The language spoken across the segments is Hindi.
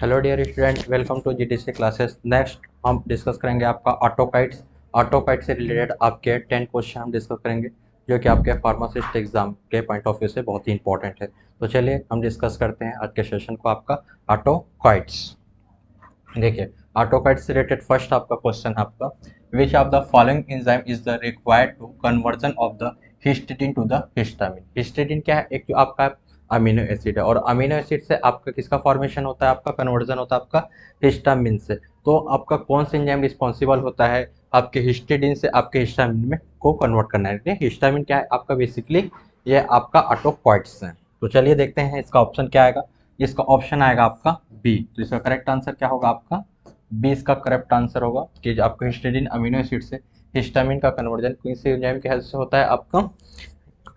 Hello dear student, welcome to GTC classes. Next हम डिस्कस करेंगे आपका ऑटोकाइट्स। ऑटोकाइट से रिलेटेड आपके 10 क्वेश्चन हम डिस्कस करेंगे जो कि आपके फार्मासिस्ट एग्जाम के पॉइंट ऑफ व्यू से बहुत ही इंपॉर्टेंट है। तो चलिए हम डिस्कस करते हैं आज के सेशन को, आपका ऑटोकाइट्स। देखिए, ऑटोकाइट से रिलेटेड फर्स्ट आपका क्वेश्चन है आपका, which of the following enzyme is the required to conversion of the histidine to the histamine. Histidine क्या है? एक जो आपका अमीनो एसिड है, और अमीनो एसिड से आपका किसका फॉर्मेशन होता है? आपका कन्वर्जन होता है आपका हिस्टामिन से। तो आपका कौन सा एंजाइम रिस्पॉन्सिबल होता है आपके हिस्टिडीन से आपके हिस्टामिन में को कन्वर्ट करना है? हिस्टामिन क्या है आपका? बेसिकली ये आपका ऑटोकाइट्स है। तो चलिए देखते हैं इसका ऑप्शन क्या आएगा। इसका ऑप्शन आएगा आपका बी। तो इसका करेक्ट आंसर क्या होगा? आपका बी इसका करेक्ट आंसर होगा कि जो आपका हिस्टिडीन अमीनो एसिड से हिस्टामिन का कन्वर्जन किसी एंजाइम की हेल्प से होता है? आपका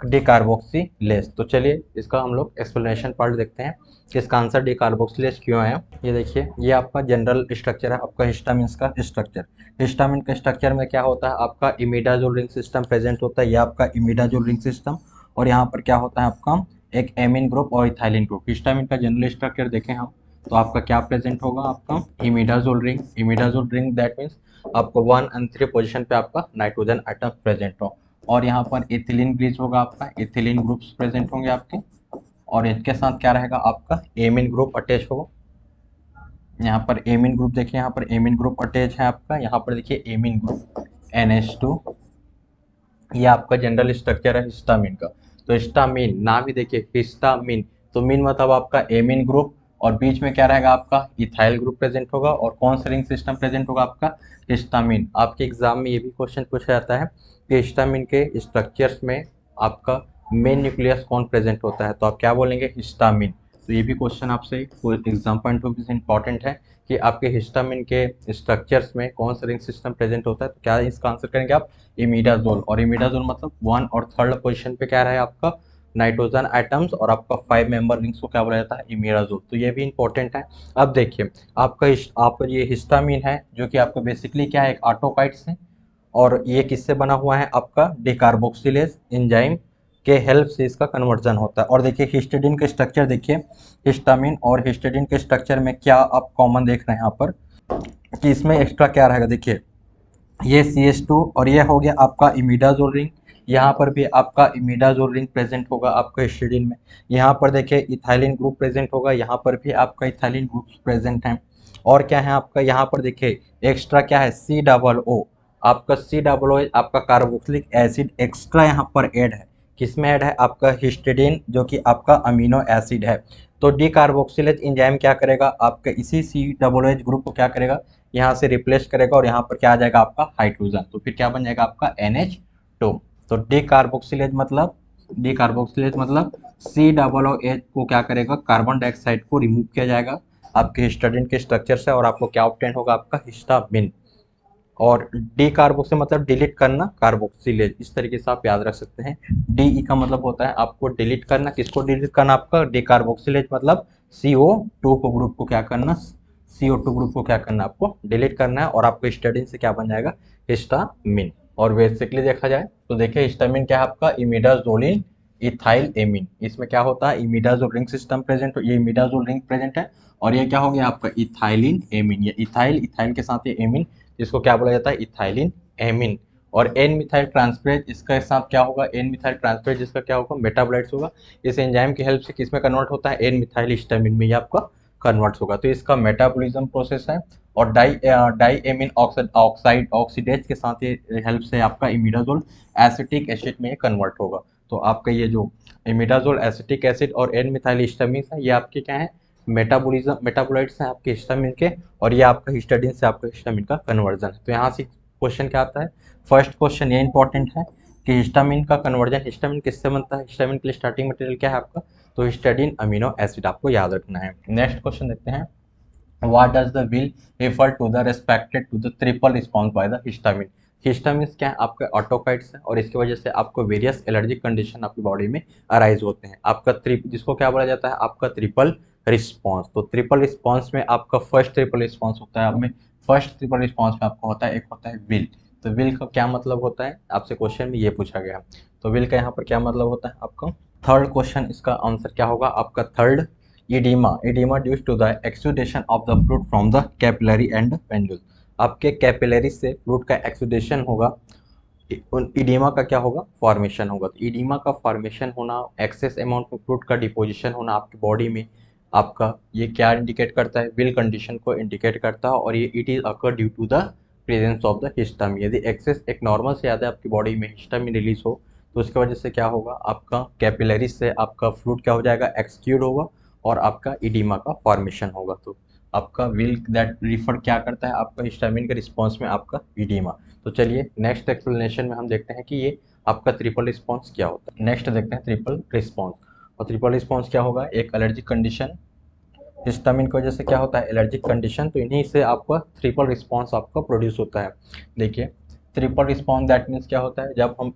डिकार्बोक्सिलेज। तो चलिए इसका हम लोग एक्सप्लेनेशन पार्ट देखते हैं कि इसका आंसर डिकार्बोक्सिलेज क्यों आया। ये देखिए, ये आपका जनरल स्ट्रक्चर है आपका हिस्टामिन का स्ट्रक्चर। हिस्टामिन के स्ट्रक्चर में क्या होता है? आपका इमिडाजोल रिंग सिस्टम प्रेजेंट होता है। ये आपका इमिडाजोल रिंग सिस्टम, और यहाँ पर क्या होता है आपका एक एमिन ग्रुप और इथाइलिन ग्रुप। हिस्टामिन का जनरल स्ट्रक्चर देखें हम, तो आपका क्या प्रेजेंट होगा? आपका imidazole ring. Imidazole ring that means आपको 1 और 3 पोजीशन पे आपका नाइट्रोजन आइटम प्रेजेंट हो, और यहाँ पर इथिलीन ब्रिज होगा आपका, इथिलीन ग्रुप्स प्रेजेंट होंगे आपके, और इनके साथ क्या रहेगा? आपका एमिन ग्रुप अटैच होगा। यहाँ पर एमिन ग्रुप देखिए, यहाँ पर एमिन ग्रुप अटैच है आपका। यहाँ पर देखिए एमिन ग्रुप NH2। ये आपका जनरल स्ट्रक्चर है हिस्टामिन का। तो हिस्टामिन नाम ही देखिए हिस्टामिन, तो मीन मतलब आपका एमिन ग्रुप, और बीच में क्या रहेगा? आपका इथाइल ग्रुप प्रेजेंट होगा, और कौन सा रिंग सिस्टम प्रेजेंट होगा? आपका हिस्टामिन। आपके एग्जाम में ये भी क्वेश्चन पूछा जाता है कि हिस्टामिन के स्ट्रक्चर्स में आपका मेन न्यूक्लियस कौन प्रेजेंट होता है? तो आप क्या बोलेंगे? हिस्टामिन। तो ये भी क्वेश्चन आपसे एग्जाम पॉइंट ऑफ व्यू से इंपॉर्टेंट है कि आपके हिस्टामिन के स्ट्रक्चर्स में कौन सा रिंग सिस्टम प्रेजेंट होता है। तो क्या इसका आंसर करेंगे आप? इमिडाजोल। और इमिडाजोल मतलब 1 और 3rd पोजीशन पे क्या रहा है आपका? नाइट्रोजन आइटम्स, और आपका 5 मेंबर रिंग्स को क्या बोला जाता है? इमिडाजोल। तो ये भी इंपॉर्टेंट है। अब देखिए, आप ये हिस्टामिन है जो कि आपका बेसिकली क्या है? एक ऑटोकाइट्स है, और ये किससे बना हुआ है? आपका डिकार्बोक्सिलेज एंजाइम के हेल्प से इसका कन्वर्जन होता है। और देखिए हिस्टिडीन के स्ट्रक्चर देखिए, हिस्टामिन और हिस्टिडीन के स्ट्रक्चर में क्या आप कॉमन देख रहे हैं यहाँ पर कि इसमें एक्स्ट्रा क्या रहेगा? देखिए, ये CH2, और ये हो गया आपका इमिडाजोल रिंग। यहाँ पर भी आपका इमिडाजोल रिंग प्रेजेंट होगा आपका हिस्टिडीन में। यहाँ पर देखिए इथाइलिन ग्रुप प्रेजेंट होगा, यहाँ पर भी आपका इथाइलिन ग्रुप प्रेजेंट है। और क्या है आपका? यहाँ पर देखिए एक्स्ट्रा क्या है? C O O। आपका C O O आपका कार्बोक्सिलिक एसिड एक्स्ट्रा यहाँ पर ऐड है। किसमें ऐड है? आपका हिस्टिडीन जो कि आपका अमीनो एसिड है। तो डिकार्बोक्सिलेज एंजाइम क्या करेगा? आपका इसी COOH ग्रुप को क्या करेगा? यहाँ से रिप्लेस करेगा, और यहाँ पर क्या आ जाएगा? आपका हाइड्रोजन। तो फिर क्या बन जाएगा? आपका NH2। तो डिकार्बोक्सिलेज मतलब COOH को क्या करेगा? कार्बन डाइऑक्साइड को रिमूव किया जाएगा आपके हिस्टाडीन के स्ट्रक्चर से, और आपको क्या ऑब्टेन होगा? आपका हिस्टामिन। और डिकार्बोक्सिल मतलब डिलीट करना, कार्बोक्सिलेज, इस तरीके से आप याद रख सकते हैं। DE का मतलब होता है आपको डिलीट करना। किसको डिलीट करना? आपका डिकार्बोक्सिलेज मतलब CO2 को ग्रुप को क्या करना? CO2 ग्रुप को क्या करना? आपको डिलीट करना है, और आपको हिस्टाडीन से क्या बन जाएगा? हिस्टामिन। और बेसिकली देखा जाए तो देखिए हिस्टामिन क्या है? आपका इमिडाजोलिन इथाइल एमिन। इसमें क्या होता है? इमिडाजोल रिंग सिस्टम प्रेजेंट, ये इमिडाजोल रिंग प्रेजेंट है, और ये क्या हो गया? आपका इथाइलिन एमिन। ये इथाइल, इथाइल के साथ ये एमिन, जिसको क्या बोला जाता है? Ethylene amine. और एन मिथाइल ट्रांसफरेज इसका साथ क्या होगा? एन मिथाइल ट्रांसफरेज जिसका क्या होगा? मेटाबोलाइट्स होगा। इस एंजाइम की हेल्प से किसमें कन्वर्ट होता है? एन मिथाइल हिस्टामिन में ये आपका कन्वर्ट होगा। तो इसका मेटाबॉलिज्म प्रोसेस है, और डाई एमिन ऑक्साइड ऑक्सीडेज के साथ ये हेल्प से आपका इमिडाजोल एसिटिक एसिड में कन्वर्ट होगा। तो आपका ये जो इमिडाजोल एसिटिक एसिड और एन मिथाइल हिस्टामिन है, ये आपके क्या है? मेटाबोलाइट्स हैं आपके हिस्टामिन के, और ये आपका हिस्टाडीन से आपका हिस्टामिन का कन्वर्जन है। तो यहाँ से क्वेश्चन क्या आता है? फर्स्ट क्वेश्चन ये इंपॉर्टेंट है कि हिस्टामिन का कन्वर्जन, हिस्टामिन किससे बनता है? हिस्टामिन के लिए स्टार्टिंग मटेरियल क्या है आपका? तो हिस्टाडीन अमीनो एसिड आपको याद रखना है। नेक्स्ट क्वेश्चन देखते हैं, what does the will refer to the respected to the triple response by the histamine। Histamine क्या है? आपके ऑटोकाइट्स है, और इसकी वजह से आपको वेरियस एलर्जिक कंडीशन आपकी बॉडी में अराइज होते हैं। आपका जिसको क्या बोला जाता है? आपका ट्रिपल रिस्पॉन्स। तो ट्रिपल रिस्पॉन्स में आपका फर्स्ट ट्रिपल रिस्पॉन्स होता है, आपमें फर्स्ट ट्रिपल रिस्पॉन्स में आपका होता है, एक होता है विल। तो विल का क्या मतलब होता है? आपसे क्वेश्चन में ये पूछा गया। तो विल का यहाँ पर क्या मतलब होता है आपका? थर्ड क्वेश्चन, इसका आंसर क्या होगा? आपका third edema due to the exudation of the fluid from the capillary and pendule। आपके कैपिलरी से फ्लूइड का एक्सुडेशन होगा, इडीमा का क्या होगा, फॉर्मेशन होगा। तो इडीमा का फॉर्मेशन होना, एक्सेस अमाउंट में फ्लूइड का डिपोजिशन होना आपकी बॉडी में, आपका ये क्या इंडिकेट करता है, विल कंडीशन को इंडिकेट करता है। और ये it is occur due to the presence of the histamine. यदि एक्सेस एक नॉर्मल से ज़्यादा आपकी बॉडी में हिस्टामिन रिलीज हो तो उसकी वजह से क्या होगा, आपका कैपिलरी से आपका फ्लूइड क्या हो जाएगा, एक्सक्यूड होगा और आपका इडीमा का फॉर्मेशन होगा। तो आपका विल दैट रिफर क्या करता है, आपका हिस्टामिन के रिस्पॉन्स में आपका इडीमा। तो चलिए नेक्स्ट एक्सप्लेनेशन में हम देखते हैं कि ये आपका ट्रिपल रिस्पॉन्स क्या होता है। नेक्स्ट देखते हैं ट्रिपल रिस्पॉन्स। और ट्रिपल रिस्पॉन्स क्या होगा, एक एलर्जिक कंडीशन, हिस्टामिन की वजह से क्या होता है, एलर्जिक कंडीशन, तो इन्हीं से आपका ट्रिपल रिस्पॉन्स आपका प्रोड्यूस होता है। देखिए ट्रिपल रिस्पॉन्स दैट मीन्स क्या होता है, जब हम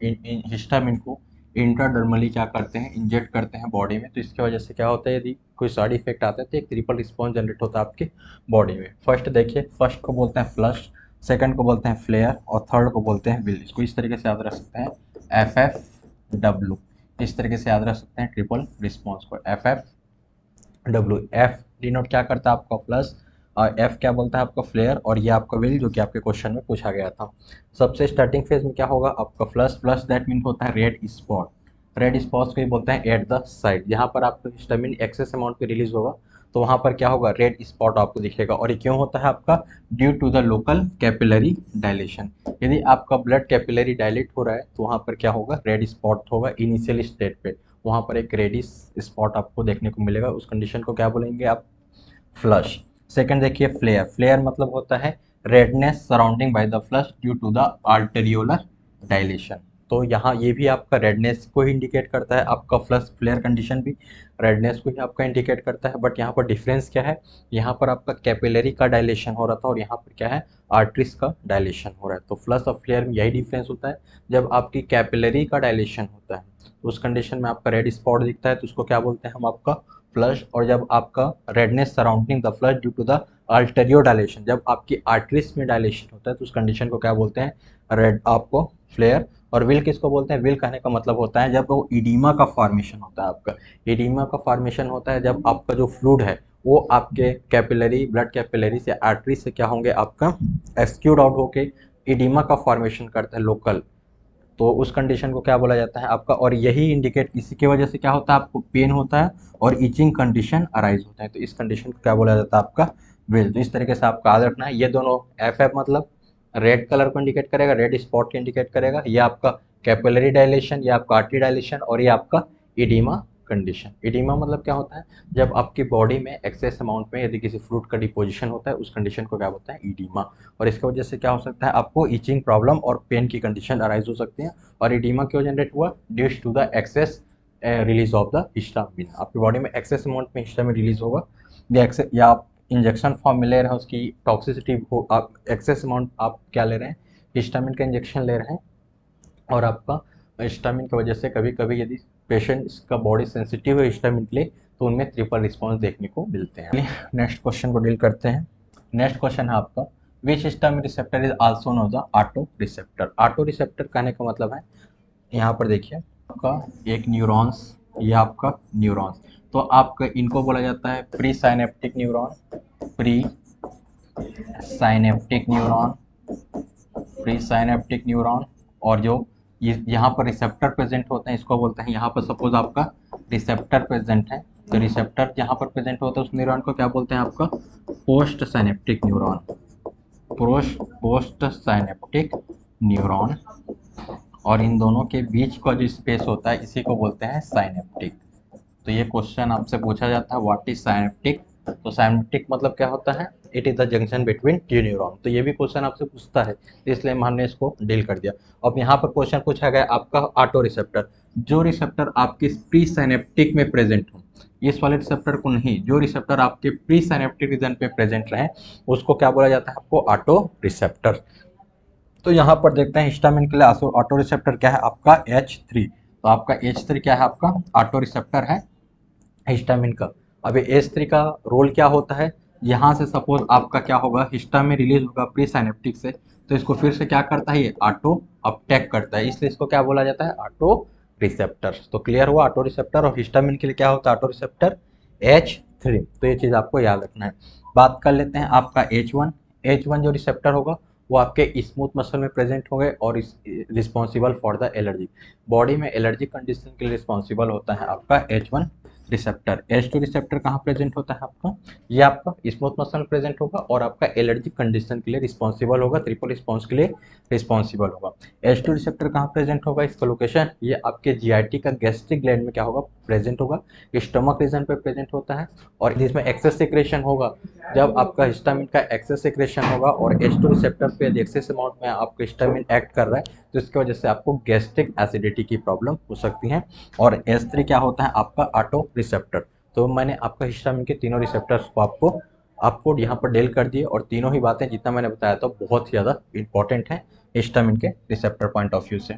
हिस्टामिन को इंट्राडर्मली क्या करते हैं, इंजेक्ट करते हैं बॉडी में, तो इसकी वजह से क्या होता है, यदि कोई साइड इफेक्ट आता है तो एक ट्रिपल रिस्पॉन्स जनरेट होता है आपके बॉडी में। फर्स्ट देखिए, फर्स्ट को बोलते हैं फ्लश, सेकंड को बोलते हैं फ्लेयर और थर्ड को बोलते हैं विल। इसको इस तरीके से याद रख सकते हैं, FFW, इस तरीके से याद रख सकते हैं ट्रिपल रिस्पॉन्स को। FFW, एफ डिनोट क्या करता है आपका फ्लश, और एफ क्या बोलता है आपका फ्लेयर, और ये आपका विल जो कि आपके क्वेश्चन में पूछा गया था। सबसे स्टार्टिंग फेज में क्या होगा आपका फ्लश, फ्लश दैट मीन होता है रेड स्पॉट, रेड स्पॉट्स को ही बोलते हैं एट द साइड। जहाँ पर आपका हिस्टामिन एक्सेस अमाउंट पे रिलीज होगा तो वहाँ पर क्या होगा, रेड स्पॉट आपको दिखेगा। और ये क्यों होता है आपका, due to the local capillary dilation. यदि आपका ब्लड कैपिलरी डायलेट हो रहा है तो वहाँ पर क्या होगा, रेड स्पॉट होगा इनिशियल स्टेट पे, वहाँ पर एक रेडिश स्पॉट आपको देखने को मिलेगा। उस कंडीशन को क्या बोलेंगे आप, फ्लश। सेकंड देखिए फ्लेयर, फ्लेयर मतलब होता है redness surrounding by the flush due to the arteriolar dilation. तो यहाँ ये भी आपका रेडनेस को ही इंडिकेट करता है, आपका फ्लश फ्लेयर कंडीशन भी रेडनेस को ही आपका इंडिकेट करता है। बट यहाँ पर डिफरेंस क्या है, यहाँ पर आपका कैपिलरी का डायलेशन हो रहा था और यहाँ पर क्या है, आर्टरीज का डायलेशन हो रहा है। तो फ्लश और फ्लेयर में यही डिफरेंस होता है, जब आपकी कैपिलरी का डायलेशन होता है तो उस कंडीशन में आपका रेड स्पॉट दिखता है तो उसको क्या बोलते हैं हम, आपका फ्लश। और जब आपका redness surrounding the flush due to the arteriolar dilation, जब आपकी आर्टरीज में डायलेशन होता है तो उस कंडीशन को क्या बोलते हैं, रेड, आपको फ्लेयर। और विल किसको बोलते हैं, विल कहने का मतलब होता है जब वो इडीमा का फॉर्मेशन होता है। आपका इडीमा का फॉर्मेशन होता है जब आपका जो फ्लूइड है वो आपके कैपिलरी, ब्लड कैपिलरी से, आर्टरी से क्या होंगे, आपका एक्सक्यूड आउट होके इडीमा का फॉर्मेशन करता है लोकल। तो उस कंडीशन को क्या बोला जाता है आपका, और यही इंडिकेट, इसी की वजह से क्या होता है, आपको पेन होता है और इचिंग कंडीशन अराइज होता है। तो इस कंडीशन को क्या बोला जाता है आपका, विल। तो इस तरीके से आपको याद रखना है, ये दोनों एफ एफ मतलब रेड कलर को इंडिकेट करेगा, रेड स्पॉट को इंडिकेट करेगा, ये आपका कैपिलरी डायलेशन, ये आपका आर्टरी डायलेशन, और ये आपका इडीमा कंडीशन। इडीमा मतलब क्या होता है, जब आपकी बॉडी में एक्सेस अमाउंट में यदि किसी फ्लूइड का डिपोजिशन होता है उस कंडीशन को क्या बोलते हैं, इडीमा। और इसकी वजह से क्या हो सकता है, आपको इचिंग प्रॉब्लम और पेन की कंडीशन अराइज हो सकती है। और इडीमा क्यों जनरेट हुआ, due to the excess release of the histamine. आपकी बॉडी में एक्सेस अमाउंट में हिस्टामिन रिलीज होगा, या एक्सेस, या आप इंजेक्शन फॉर्म में ले रहे हैं, उसकी टॉक्सिसिटी हो, आप एक्सेस अमाउंट आप क्या ले रहे हैं, हिस्टामिन का इंजेक्शन ले रहे हैं, और आपका हिस्टामिन की वजह से कभी कभी यदि पेशेंट्स का बॉडी सेंसिटिव है हिस्टामिन के लिए तो उनमें ट्रिपल रिस्पॉन्स देखने को मिलते हैं। नेक्स्ट क्वेश्चन को डील करते हैं। नेक्स्ट क्वेश्चन है आपका, which histamine receptor is also known the auto receptor. Auto receptor कहने का मतलब है, यहाँ पर देखिए आपका एक न्यूरॉन्स, ये आपका न्यूरॉन्स, तो आपका इनको बोला जाता है pre synaptic neuron, pre synaptic neuron, pre synaptic neuron. और जो यहाँ पर रिसेप्टर प्रेजेंट होते हैं इसको बोलते हैं, यहाँ पर सपोज आपका रिसेप्टर प्रेजेंट है तो रिसेप्टर यहाँ पर प्रेजेंट होता है उस न्यूरॉन को क्या बोलते हैं आपका, post synaptic neuron, post synaptic neuron. और इन दोनों के बीच का जो स्पेस होता है इसी को बोलते हैं साइनेप्टिक। तो ये क्वेश्चन आपसे पूछा जाता है, व्हाट इज साइनेप्टिक। तो साइनेप्टिक मतलब क्या होता है, it is the junction between two neuron. तो ये भी क्वेश्चन आपसे पूछता है इसलिए हमने इसको डील कर दिया। अब यहाँ पर क्वेश्चन पूछा गया आपका ऑटो रिसेप्टर, जो रिसेप्टर आपके प्री साइनेप्टिक में प्रेजेंट हो, इस वाले रिसेप्टर को नहीं, जो रिसेप्टर आपके प्री साइनेप्टिक रीजन पे प्रेजेंट रहे उसको क्या बोला जाता है आपको, ऑटो रिसेप्टर। तो यहाँ पर देखते हैं हिस्टामिन के लिए ऑटो रिसेप्टर क्या है आपका, H3। तो आपका H3 क्या है आपका, ऑटो रिसेप्टर है हिस्टामिन का। अब H3 का रोल क्या होता है, यहाँ से सपोज आपका क्या होगा, हिस्टामिन रिलीज होगा प्री साइनेप्टिक से, तो इसको फिर से क्या करता है, ये ऑटो अपटेक करता है, इसलिए इसको क्या बोला जाता है, ऑटो रिसेप्टर। तो क्लियर हुआ, ऑटो रिसेप्टर। और हिस्टामिन के लिए क्या होता है ऑटो रिसेप्टर, 3। तो ये चीज़ आपको याद रखना है। बात कर लेते हैं आपका H1। H1 जो रिसेप्टर होगा वो आपके स्मूथ मसल में प्रेजेंट होंगे और इस responsible for the allergy. Body में एलर्जी कंडीशन के लिए रिस्पॉन्सिबल होता है आपका H1 रिसेप्टर। H2 रिसेप्टर कहाँ प्रेजेंट होता है आपका, ये आपका स्मूथ मसल में प्रेजेंट होगा और आपका एलर्जी कंडीशन के लिए रिस्पॉन्सिबल होगा, ट्रिपल रिस्पॉन्स के लिए रिस्पॉन्सिबल होगा। H2 रिसेप्टर कहाँ प्रेजेंट होगा, इसका लोकेशन ये आपके जीआईटी का गैस्ट्रिक ग्लैंड में क्या होगा, प्रेजेंट होगा, स्टमक रीजन पे प्रेजेंट होता है। और जिसमें एक्सेस सिक्रेशन होगा, जब आपका हिस्टामिन का एक्सेस सिक्रेशन होगा और H2 रिसेप्टर पे एक्सेस अमाउंट में आपका हिस्टामिन एक्ट कर रहा है, तो इसकी वजह से आपको गैस्ट्रिक एसिडिटी की प्रॉब्लम हो सकती है। और H3 क्या होता है आपका ऑटो रिसेप्टर। तो मैंने आपका हिस्टामिन के तीनों रिसेप्टर्स को आपको यहाँ पर डेल कर दिए और तीनों ही बातें जितना मैंने बताया था बहुत ही ज़्यादा इंपॉर्टेंट है हिस्टामिन के रिसेप्टर पॉइंट ऑफ व्यू से।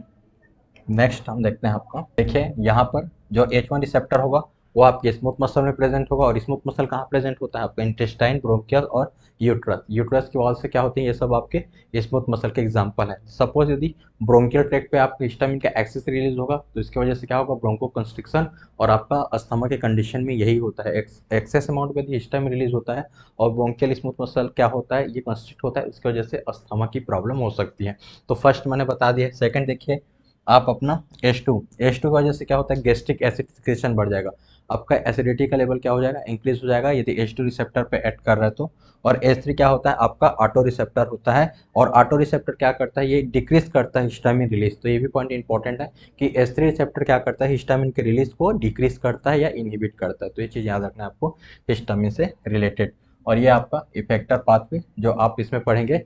नेक्स्ट हम देखते हैं आपका, देखिए यहाँ पर जो H1 रिसेप्टर होगा वो आपके स्मूथ मसल में प्रेजेंट होगा। और स्मूथ मसल कहाँ प्रेजेंट होता है, आपका इंटेस्टाइन, ब्रोंकियल और यूट्रस। यूट्रस की वॉल से क्या होती है, ये सब आपके स्मूथ मसल के एग्जांपल है। सपोज यदि ब्रोंकियल ट्रैक्ट पे आपके हिस्टामिन का एक्सेस रिलीज होगा तो इसकी वजह से क्या होगा, ब्रोंको कंस्ट्रिक्शन और आपका अस्थमा के कंडीशन में यही होता है। एक्सेस अमाउंट में यदि हिस्टामिन रिलीज होता है और ब्रोंकियल स्मूथ मसल क्या होता है, ये कंस्ट्रिक्ट होता है, इसकी वजह से अस्थमा की प्रॉब्लम हो सकती है। तो फर्स्ट मैंने बता दिया। सेकंड देखिए आप अपना H2 की वजह से क्या होता है, गैस्ट्रिक एसिड सिक्रेशन बढ़ जाएगा, आपका एसिडिटी का लेवल क्या हो जाएगा, इंक्रीज हो जाएगा यदि H2 रिसेप्टर पे एक्ट कर रहा है तो। और H3 क्या होता है आपका ऑटो रिसेप्टर होता है और ऑटो रिसेप्टर क्या करता है, ये डिक्रीज करता है हिस्टामिन रिलीज। तो ये भी पॉइंट इंपॉर्टेंट है कि H3 रिसेप्टर क्या करता है, हिस्टामिन के रिलीज को डिक्रीज करता है या इनहिबिट करता है। तो ये चीज़ याद रखना है आपको हिस्टामिन से रिलेटेड। और ये आपका इफेक्टर पाथवे जो आप इसमें पढ़ेंगे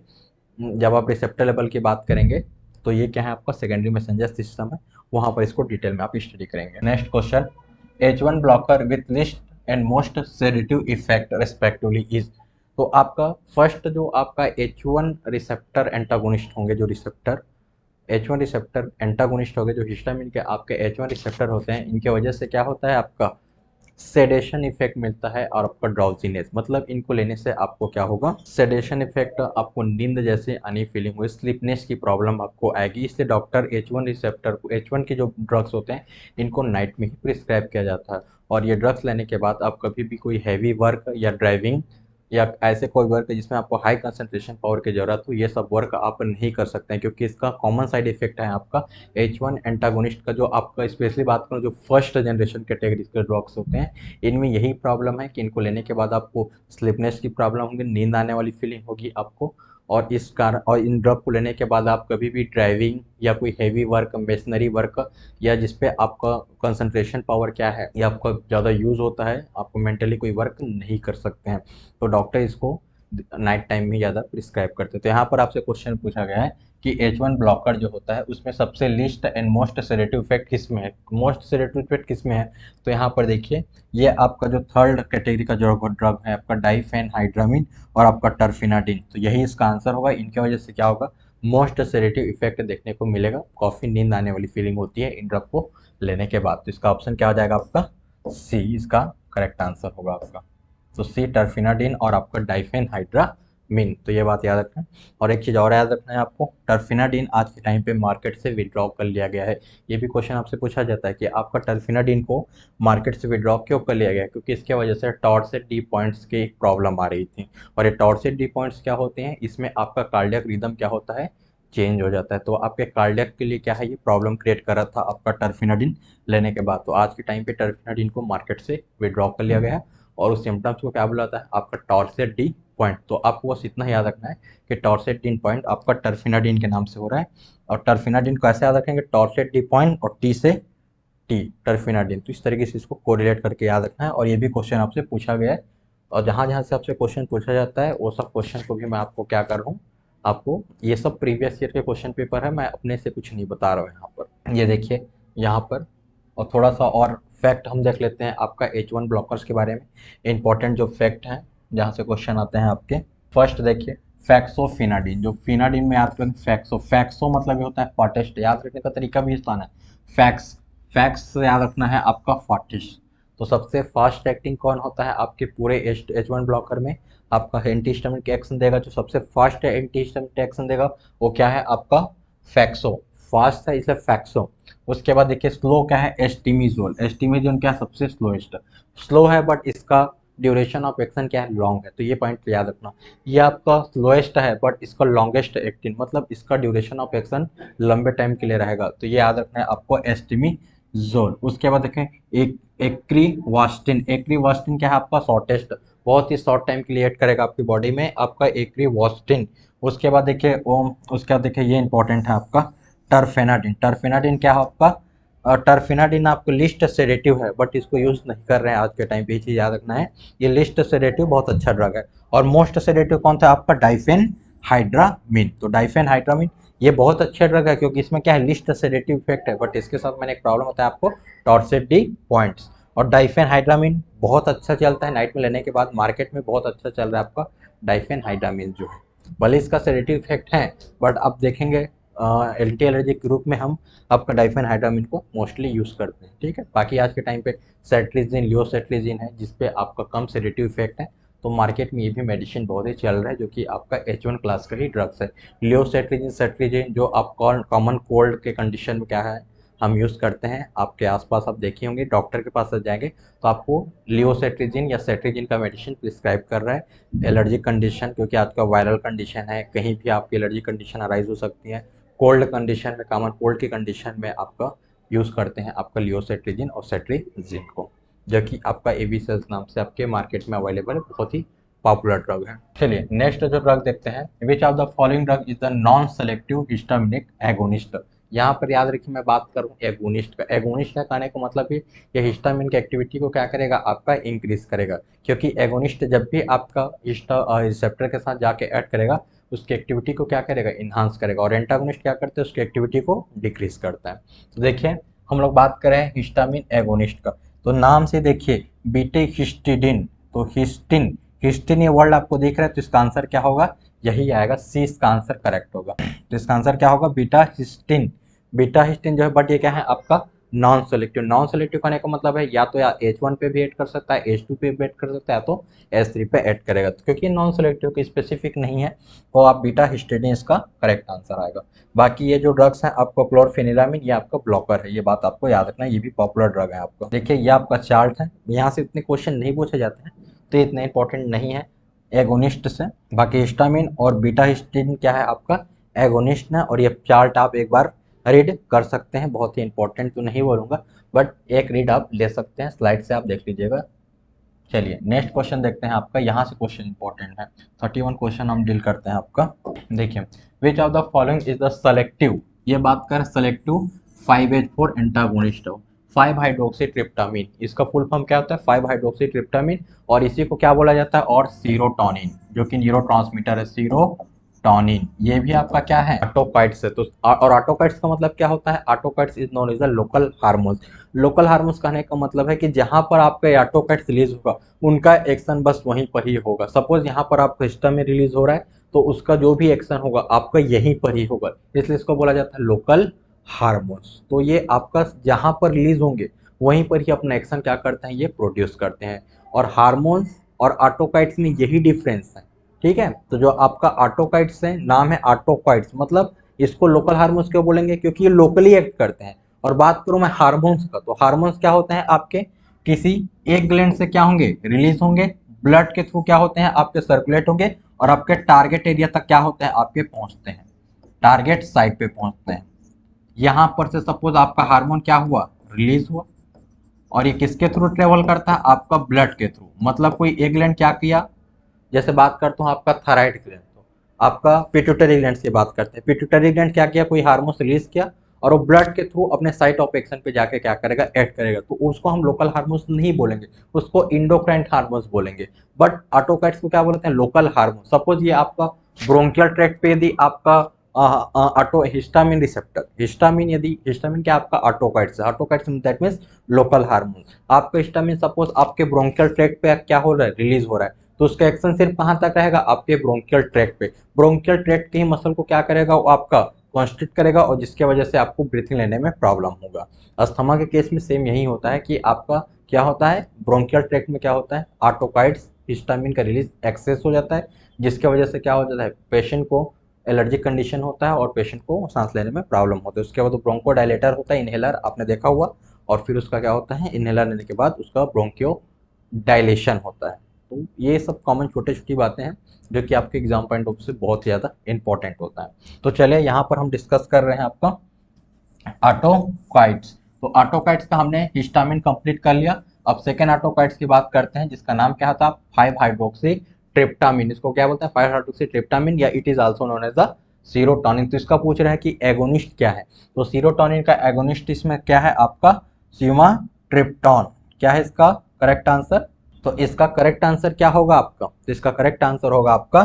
जब आप रिसेप्टर लेवल की बात करेंगे, तो ये क्या है आपका सेकेंडरी मैसेंजर सिस्टम है, वहाँ पर इसको डिटेल में आप स्टडी करेंगे। Next question, H1 blocker with list and most sedative effect respectively is. तो आपका फर्स्ट जो आपका H1 रिसेप्टर एंटागोनिस्ट होंगे, जो रिसेप्टर H1 रिसेप्टर एंटागोनिस्ट होंगे, जो हिस्टामिन के आपके H1 रिसेप्टर होते हैं, इनके वजह से क्या होता है आपका सेडेशन इफेक्ट मिलता है और आपका ड्राउजीनेस, मतलब इनको लेने से आपको क्या होगा, सेडेशन इफेक्ट, आपको नींद जैसे आनी फीलिंग हुई, स्लीपनेस की प्रॉब्लम आपको आएगी। इसलिए डॉक्टर H1 रिसेप्टर को, H1 के जो ड्रग्स होते हैं इनको नाइट में ही प्रिस्क्राइब किया जाता है। और ये ड्रग्स लेने के बाद आप कभी भी कोई हैवी वर्क या ड्राइविंग या ऐसे कोई वर्क जिसमें आपको हाई कंसंट्रेशन पावर की जरूरत हो, ये सब वर्क आप नहीं कर सकते हैं, क्योंकि इसका कॉमन साइड इफेक्ट है आपका H1 एंटागोनिस्ट का। जो आपका स्पेशली बात करूँ, जो फर्स्ट जनरेशन कैटेगरी के ड्रग्स होते हैं, इनमें यही प्रॉब्लम है कि इनको लेने के बाद आपको स्लीपनेस की प्रॉब्लम होगी, नींद आने वाली फीलिंग होगी आपको। और इस कारण, और इन ड्रग को लेने के बाद आप कभी भी ड्राइविंग या कोई हैवी वर्क, मशीनरी वर्क या जिसपे आपका कंसंट्रेशन पावर क्या है या आपका ज़्यादा यूज़ होता है, आपको मेंटली कोई वर्क नहीं कर सकते हैं। तो डॉक्टर इसको नाइट टाइम में ज़्यादा प्रिस्क्राइब करते हैं। तो यहाँ पर आपसे क्वेश्चन पूछा गया है कि H1 ब्लॉकर जो होता है उसमें सबसे least and most sedative effect किस में है, मोस्ट सेडेटिव इफेक्ट किस में है। तो यहाँ पर देखिए ये आपका जो थर्ड कैटेगरी का जो ड्रग है आपका डाइफेनहाइड्रामिन और आपका टर्फिनाडिन, तो यही इसका आंसर होगा। इनकी वजह से क्या होगा, मोस्ट सेडेटिव इफेक्ट देखने को मिलेगा, काफ़ी नींद आने वाली फीलिंग होती है इन ड्रग को लेने के बाद। तो इसका ऑप्शन क्या हो जाएगा आपका सी, इसका करेक्ट आंसर होगा आपका। तो सी टर्फिनाडिन और आपका डाइफेनहाइड्रामिन, तो ये बात याद रखना। और एक चीज़ और याद रखना है आपको, टर्फिनाडिन आज के टाइम पे मार्केट से विड्रॉ कर लिया गया है। ये भी क्वेश्चन आपसे पूछा जाता है कि आपका टर्फिनाडिन को मार्केट से विड्रॉ क्यों कर लिया गया, क्योंकि इसके वजह से टॉर्सेट डी पॉइंट्स की एक प्रॉब्लम आ रही थी। और ये टॉर्सेट डी पॉइंट्स क्या होते हैं, इसमें आपका कार्डियक रिदम क्या होता है, चेंज हो जाता है। तो आपके कार्डियक के लिए क्या है, ये प्रॉब्लम क्रिएट कर रहा था आपका टर्फिनाडिन लेने के बाद। तो आज के टाइम पे टर्फिनाडिन को मार्केट से विड्रॉ कर लिया गया है और उस सिम्टम्स को क्या बोला जाता है आपका टॉर्सेट डी पॉइंट। तो आपको बस इतना याद रखना है कि टॉर्सेट डी पॉइंट आपका टर्फिनाडिन के नाम से हो रहा है। और टर्फिनाडिन को ऐसे याद रखेंगे, टॉर्सेट डी पॉइंट और टी से टी, टर्फिनाडिन। तो इस तरीके से इसको कोरिलेट करके याद रखना है। और ये भी क्वेश्चन आपसे पूछा गया है, और जहाँ जहाँ से आपसे क्वेश्चन पूछा जाता है वो सब क्वेश्चन को भी मैं आपको क्या कर रहा हूँ, आपको ये सब प्रीवियस ईयर के क्वेश्चन पेपर है, मैं अपने से कुछ नहीं बता रहा हूँ यहाँ पर। ये देखिए यहाँ पर, और थोड़ा सा और फैक्ट हम देख लेते हैं आपका H1 ब्लॉकर्स के बारे में। इंपॉर्टेंट जो फैक्ट हैं जहाँ से क्वेश्चन आते हैं आपके, फर्स्ट देखिए फैक्सोफिनाडिन। जो फिनाडिन में याद करें फैक्सो मतलब ये होता है फाटेस्ट, याद रखने का तरीका भी आसान है। फैक्स फैक्स से याद रखना है आपका फाटेस्ट। तो सबसे फास्ट एक्टिंग कौन होता है आपके पूरे H1 ब्लॉकर में, आपका एंटी हिस्टामिनिक एक्शन देगा। जो सबसे फास्ट एंटी हिस्टामिनिक एक्शन देगा वो क्या है आपका फैक्सो, फास्ट है इसलिए फैक्सो। उसके बाद देखिए स्लो क्या है, एस्टिमिजोल। एस्टिमिजोल क्या है, सबसे स्लोएस्ट, स्लो है बट इसका ड्यूरेशन ऑफ एक्शन क्या है, लॉन्ग है। तो ये पॉइंट याद रखना। ये आपका स्लोएस्ट है बट इसका लॉन्गेस्ट एक्टिन, मतलब इसका ड्यूरेशन ऑफ एक्शन लंबे टाइम के लिए रहेगा। तो ये याद रखना है आपको एस्टिमिजोल। उसके बाद देखें एक एक्रीवास्टिन। एक्रीवास्टिन क्या है आपका शॉर्टेस्ट, बहुत ही शॉर्ट टाइम के लिए ऐड करेगा आपकी बॉडी में, आपका एक्रीवास्टिन। उसके बाद देखिए उसके बाद देखिए ये इंपॉर्टेंट है आपका टर्फेनाडिन। टर्फेनाडिन क्या है आपका, टर्फेनाडिन आपको लिस्ट सेडेटिव है बट इसको यूज़ नहीं कर रहे हैं आज के टाइम पे, ये चीज़ याद रखना है। ये लिस्ट सेडेटिव बहुत अच्छा ड्रग है। और मोस्ट सेडेटिव कौन था आपका, डाइफेनहाइड्रामिन। तो डाइफेनहाइड्रामिन ये बहुत अच्छा ड्रग है क्योंकि इसमें क्या है, लिस्ट सेडेटिव इफेक्ट है, बट इसके साथ मैंने एक प्रॉब्लम होता है आपको, टॉर्सेडी पॉइंट्स। और डाइफेनहाइड्रामिन बहुत अच्छा चलता है नाइट में लेने के बाद, मार्केट में बहुत अच्छा चल रहा है आपका डाइफेनहाइड्रामिन जो है। भले इसका सेडेटिव इफेक्ट है बट आप देखेंगे एंटी एलर्जिक ग्रुप में हम आपका डाइफेनहाइड्रामिन को मोस्टली यूज़ करते हैं। ठीक है, बाकी आज के टाइम पे सेट्रिजिन, लियोसेट्रिजिन है जिसपे आपका कम सेडेटिव इफेक्ट है। तो मार्केट में ये भी मेडिसिन बहुत ही चल रहा है जो कि आपका H1 क्लास का ही ड्रग्स है। लियोसेट्रिजिन, सेट्रिजिन जो आप कॉमन कोल्ड के कंडीशन में क्या है हम यूज़ करते हैं, आपके आसपास आप देखे होंगे, डॉक्टर के पास जाएंगे तो आपको लियोसेट्रिजिन या सेट्रिजिन का मेडिसिन प्रिस्क्राइब कर रहा है। एलर्जी कंडीशन, क्योंकि आज का वायरल कंडीशन है, कहीं भी आपकी एलर्जी कंडीशन अराइज हो सकती है। कोल्ड कंडीशन में, कॉमन कोल्ड की कंडीशन में आपका यूज़ करते हैं आपका लियोसेट्रिजिन और सेट्रिजिन को, जो कि आपका एबीसेल्स नाम से आपके मार्केट में अवेलेबल है, बहुत ही पॉपुलर ड्रग है। चलिए नेक्स्ट जो ड्रग देखते हैं, which of the following drug is the non selective histaminic agonist. यहाँ पर याद रखिए मैं बात करूँ एगोनिस्ट का। एगोनिस्ट का कहने का मतलब कि ये हिस्टामिन की एक्टिविटी को क्या करेगा आपका इंक्रीज करेगा, क्योंकि एगोनिस्ट जब भी आपका रिसेप्टर के साथ जाके ऐड करेगा उसकी एक्टिविटी को क्या करेगा, इन्हांस करेगा। और एंटागोनिस्ट क्या करते हैं, उसकी एक्टिविटी को डिक्रीज करता है। तो देखिए हम लोग बात करें हिस्टामिन एगोनिस्ट का, तो नाम से देखिए बीटा हिस्टिडिन, तो हिस्टिन, हिस्टिन ये वर्ड आपको दिख रहा है, तो इसका आंसर क्या होगा, यही आएगा, सी इसका आंसर करेक्ट होगा। तो इसका आंसर क्या होगा, बीटा हिस्टिन। बीटा हिस्टिन जो है बट ये क्या है आपका नॉन सेलेक्टिव। नॉन सेलेक्टिव करने का मतलब है या तो या H1 पे भी ऐड कर सकता है, H2 पे भी ऐड कर सकता है, या तो H3 पे ऐड करेगा। तो क्योंकि नॉन सेलेक्टिव की स्पेसिफिक नहीं है तो आप बीटा हिस्टिडिन इसका करेक्ट आंसर आएगा। बाकी ये जो ड्रग्स हैं आपको क्लोरफेनिरामिन ये आपका ब्लॉकर है, ये बात आपको याद रखना है, ये भी पॉपुलर ड्रग है आपका। देखिए ये आपका चार्ट है, यहाँ से इतने क्वेश्चन नहीं पूछे जाते हैं तो इतने इंपॉर्टेंट नहीं है एगोनिस्ट से। बाकी हिस्टामिन और बीटा हिस्टिडिन क्या है आपका एगोनिस्ट है, और ये चार्ट आप एक बार रीड कर सकते हैं, बहुत ही इंपॉर्टेंट तो नहीं बोलूँगा बट एक रीड आप ले सकते हैं, स्लाइड से आप देख लीजिएगा। चलिए नेक्स्ट क्वेश्चन देखते हैं आपका, यहाँ से क्वेश्चन इंपॉर्टेंट है, 31 क्वेश्चन हम डील करते हैं आपका। देखिए which of the following is the selective, ये बात कर सेलेक्टिव 5H4 एंटागोनिस्ट हो, 5 हाइड्रोक्सी ट्रिप्टामिन, इसका फुल फॉर्म क्या होता है 5 हाइड्रोक्सी ट्रिप्टामिन, और इसी को क्या बोला जाता है, और सीरोटोनिन जो कि न्यूरोट्रांसमीटर है, सीरोटोनिन। ये भी आपका क्या है ऑटोकाइट्स है। तो और ऑटोकाइट्स का मतलब क्या होता है, autacoids is known as the local hormones. Local hormones कहने का मतलब है कि जहां पर आपका ऑटोकाइट्स रिलीज होगा उनका एक्शन बस वहीं पर ही होगा। सपोज यहाँ पर आपका हिस्टामिन रिलीज हो रहा है तो उसका जो भी एक्शन होगा आपका यहीं पर ही होगा, इसलिए इसको बोला जाता है लोकल हार्मोन्स। तो ये आपका जहाँ पर रिलीज होंगे वहीं पर ही अपना एक्शन क्या करते हैं, ये प्रोड्यूस करते हैं। और हार्मोन्स और ऑटोकाइट्स में यही डिफरेंस है। ठीक है, तो जो आपका ऑटोकाइट्स है, नाम है ऑटोकाइट्स, मतलब इसको लोकल हार्मोन्स क्यों बोलेंगे, क्योंकि ये लोकली एक्ट करते हैं। और बात करूं मैं हार्मोन्स का, तो हार्मोन्स क्या होते हैं आपके किसी एक ग्लैंड से क्या होंगे, रिलीज होंगे, ब्लड के थ्रू क्या होते हैं आपके सर्कुलेट होंगे, और आपके टारगेट एरिया तक क्या होते हैं आपके पहुंचते हैं, टारगेट साइट पे पहुंचते हैं। यहां पर से सपोज आपका हार्मोन क्या हुआ, रिलीज हुआ, और ये किसके थ्रू ट्रेवल करता है, आपका ब्लड के थ्रू। मतलब कोई एक ग्लैंड क्या किया, जैसे बात करता हूँ आपका थायराइड ग्लैंड, तो आपका पिट्यूटरी ग्लैंड से बात करते हैं, पिट्यूटरी ग्लैंड क्या किया, कोई हार्मोन रिलीज किया और वो ब्लड के थ्रू अपने साइट ऑफ एक्शन पे जाके क्या करेगा, ऐड करेगा। तो उसको हम लोकल हार्मोन्स नहीं बोलेंगे, उसको इंडोक्राइन हार्मोन्स बोलेंगे। बट ऑटोकाइट्स को क्या बोलते हैं, लोकल हार्मोन। सपोज ये आपका ब्रोंकियल ट्रैक्ट पे यदि आपका ऑटो हिस्टामिन रिसेप्टर, हिस्टामिन यदि हिस्टामिन क्या आपका ऑटोकाइट्स है, ऑटोकाइट्स दैट मीन्स लोकल हार्मोन। आपका हिस्टामिन सपोज आपके ब्रोंकियल ट्रैक्ट पे क्या हो रहा है, रिलीज हो रहा है, तो उसका एक्शन सिर्फ कहां तक रहेगा, आपके ब्रोंकियल ट्रैक्ट पे। ब्रोंकियल ट्रैक्ट के ही मसल को क्या करेगा, वो आपका कॉन्स्ट्रिक्ट करेगा, और जिसकी वजह से आपको ब्रीथिंग लेने में प्रॉब्लम होगा। अस्थमा के केस में सेम यही होता है कि आपका क्या होता है, ब्रोंकियल ट्रैक्ट में क्या होता है, ऑटोकाइट्स हिस्टामिन का रिलीज एक्सेस हो जाता है, जिसकी वजह से क्या हो जाता है, पेशेंट को एलर्जिक कंडीशन होता है और पेशेंट को सांस लेने में प्रॉब्लम होती है। उसके बाद ब्रोंकोडायलेटर होता है, इनहेलर आपने देखा हुआ, और फिर उसका क्या होता है, इनहेलर लेने के बाद उसका ब्रोंकियो डायलेशन होता है। तो ये सब कॉमन छोटी छोटी बातें हैं जो कि आपके एग्जाम पॉइंट ऑफ से बहुत ज़्यादा इंपॉर्टेंट होता है। तो चलिए यहाँ पर हम डिस्कस कर रहे हैं आपका ऑटोकाइट्स। तो ऑटोकाइट्स का हमने हिस्टामिन कंप्लीट कर लिया। अब सेकेंड ऑटोकाइट्स की बात करते हैं जिसका नाम क्या था 5 हाइड्रोक्सी ट्रिप्टामिन। इसको क्या बोलते हैं 5 हाइड्रोक्सी ट्रिप्टामिन या it is also known as the serotonin. तो इसका पूछ रहा है कि एगोनिस्ट क्या है। तो सीरोटोनिन का एगोनिस्ट इसमें क्या है आपका सिमाट्रिप्टोन। क्या है इसका करेक्ट आंसर। तो इसका करेक्ट आंसर क्या होगा आपका। तो इसका करेक्ट आंसर होगा आपका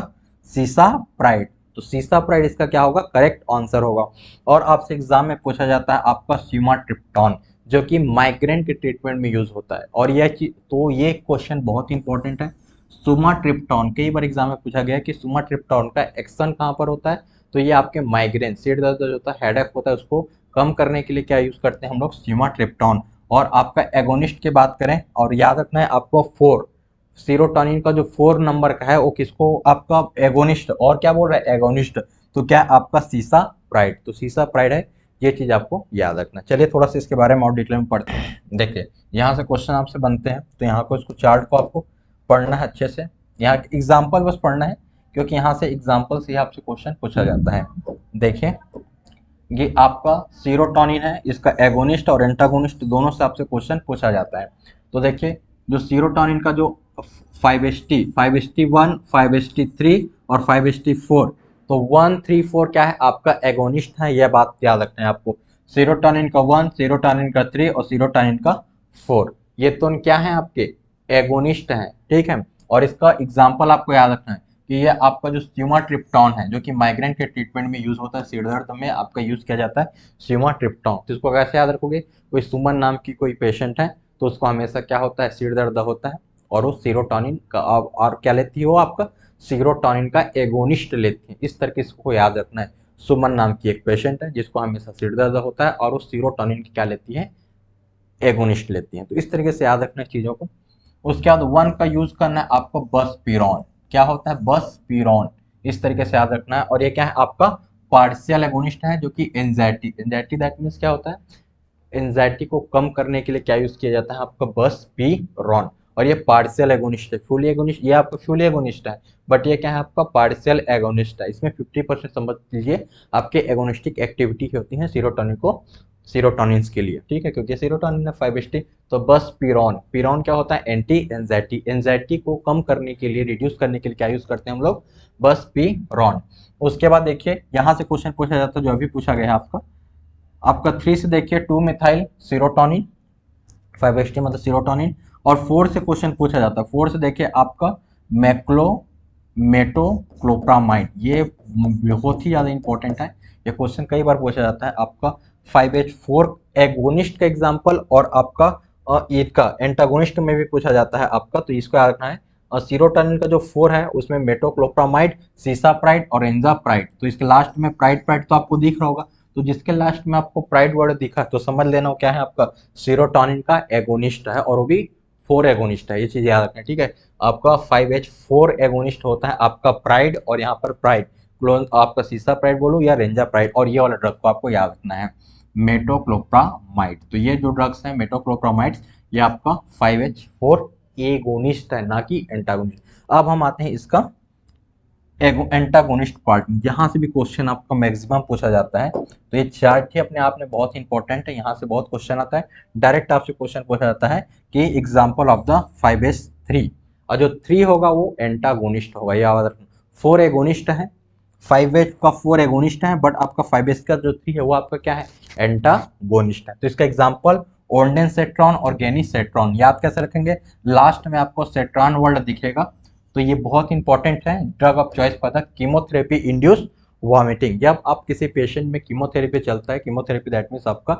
सीसाप्राइड। तो सीसाप्राइड इसका क्या होगा करेक्ट आंसर होगा। और आपसे एग्जाम में पूछा जाता है आपका सिमाट्रिप्टोन जो कि माइग्रेन के ट्रीटमेंट में यूज होता है। और यह चीज तो ये क्वेश्चन बहुत इंपॉर्टेंट है। सुमाट्रिप्टोन कई बार एग्जाम में पूछा गया कि सुमाट्रिप्टोन का एक्शन कहाँ पर होता है। तो ये आपके माइग्रेन सिर दर्द जो होता है हेडेक होता है उसको कम करने के लिए क्या यूज करते हैं हम लोग सिमाट्रिप्टोन। और आपका एगोनिस्ट की बात करें और याद रखना है आपको 4 सीरोटोनिन का जो 4 नंबर का है वो किसको आपका एगोनिस्ट और क्या बोल रहा है एगोनिस्ट। तो क्या आपका सीसा प्राइड। तो सीसा प्राइड है ये चीज आपको याद रखना। चलिए थोड़ा सा इसके बारे में और डिटेल में पढ़ते हैं। देखिए यहाँ से क्वेश्चन आपसे बनते हैं तो यहाँ को इसको चार्ट को आपको पढ़ना है अच्छे से। यहाँ एग्जाम्पल बस पढ़ना है क्योंकि यहाँ से एग्जाम्पल से ही आपसे क्वेश्चन पूछा जाता है। देखिए ये आपका सीरोटोनिन है इसका एगोनिस्ट और एंटागोनिस्ट दोनों से आपसे क्वेश्चन पूछा जाता है। तो देखिए जो सीरोटोनिन का जो 5HT 5HT1 5HT3 और 5HT4 तो 1 3 4 क्या है आपका एगोनिस्ट है। यह बात याद रखना है आपको। सीरोटोनिन का 1 सीरोटोनिन का 3 और सीरोटोनिन का 4 ये तो क्या है आपके एगोनिस्ट हैं ठीक है। और इसका एग्जाम्पल आपको याद रखना है कि ये आपका जो सिमाट्रिप्टोन है जो कि माइग्रेन के ट्रीटमेंट में यूज होता है सिर दर्द में आपका यूज किया जाता है सिमाट्रिप्टोन। तो इसको कैसे याद रखोगे कोई सुमन नाम की कोई पेशेंट है तो उसको हमेशा क्या होता है सिर दर्द होता है और वो सीरोटोनिन का और क्या लेती है वो आपका सीरोटोनिन का एगोनिस्ट लेती है। इस तरह से इसको याद रखना है। सुमन नाम की एक पेशेंट है जिसको हमेशा सिर दर्द होता है और वो सीरोटोनिन की क्या लेती है एगोनिस्ट लेती है। तो इस तरीके से याद रखना है चीजों को। उसके बाद 1 का यूज करना है आपको बसपीरॉन। क्या होता है बसपीरॉन इस तरीके से याद रखना है। और ये क्या है आपका पार्शियल एगोनिस्ट है जो कि एंजाइटी एंजाइटी दैट मीन्स क्या होता है एंजाइटी को कम करने के लिए क्या यूज किया जाता है आपका बसपीरॉन। और ये पार्शियल एगोनिस्ट है फुली एगोनिस्ट ये आपका फुली एगोनिस्ट है बट ये क्या है आपका पार्शियल एगोनिस्ट है। इसमें 50% समझ लीजिए आपके एगोनिस्टिक एक्टिविटी होती है सीरोटोनिन को सीरोटोनिन्स के लिए ठीक है क्योंकि सीरोटोनिन है 5HT। तो बस पीरॉन पीरॉन क्या होता है एंटी एंजाइटी एंजाइटी को कम करने के लिए रिड्यूस करने के लिए क्या यूज करते हैं हम लोग बस पीरॉन। उसके बाद देखिए यहाँ से क्वेश्चन पूछा जाता है जो अभी पूछा गया है आपका 3 से देखिए 2 मिथाइल सीरोटोनिन 5HT मतलब सीरोटोनिन। और 4 से क्वेश्चन पूछा जाता है 4 से देखिए आपका मेटोक्लोप्रामाइड। ये बहुत ही ज़्यादा इंपॉर्टेंट है। ये क्वेश्चन कई बार पूछा जाता है आपका 5H4 एगोनिस्ट का एग्जाम्पल और आपका इसका एंटागोनिस्ट में भी पूछा जाता है आपका। तो इसको याद रखना है। और सीरोटोनिन का जो 4 है उसमें मेटोक्लोप्रामाइड सीसाप्राइड और एंजाप्राइड। तो इसके लास्ट में प्राइड प्राइड तो आपको दिख रहा होगा। तो जिसके लास्ट में आपको प्राइड वर्ड दिखा तो समझ लेना क्या है आपका सीरोटोनिन का एगोनिस्ट है और वो भी 4 एगोनिस्ट है। ये चीज याद रखना ठीक है। आपका 5H4 एगोनिस्ट होता है आपका प्राइड और यहाँ पर प्राइड क्लोन आपका सीसा प्राइड बोलो या रेंजा प्राइड। और ये वाला ड्रग को आपको याद रखना है मेटोक्लोप्रामाइड। तो ये जो ड्रग्स हैं मेटोक्लोप्रामाइड्स ये आपका 5H4 एगोनिस्ट है ना कि एंटागोनिस्ट। अब हम आते हैं इसका एंटागोनिस्ट पार्ट जहां से भी क्वेश्चन आपका मैक्सिमम पूछा जाता है। तो ये चार्ट ही अपने आप में बहुत इंपॉर्टेंट है। यहाँ से बहुत क्वेश्चन आता है डायरेक्ट आपसे क्वेश्चन पूछा जाता है कि एग्जांपल ऑफ द 5H3 और जो 3 होगा वो एंटागोनिस्ट होगा। ये याद रखना 4 एगोनिस्ट है 5H का 4 एगोनिस्ट है बट आपका 5H का जो 3 है वो आपका क्या है एंटागोनिस्ट है। तो इसका एग्जाम्पल ओंडेनसेट्रॉन और गेनिसेट्रॉन याद कैसे रखेंगे लास्ट में आपको सेट्रॉन वर्ड दिखेगा। तो ये बहुत इंपॉर्टेंट है drug of choice for the chemotherapy induce vomiting. जब आप किसी पेशेंट में कीमोथेरेपी चलता है कीमोथेरेपी दैट मीन्स आपका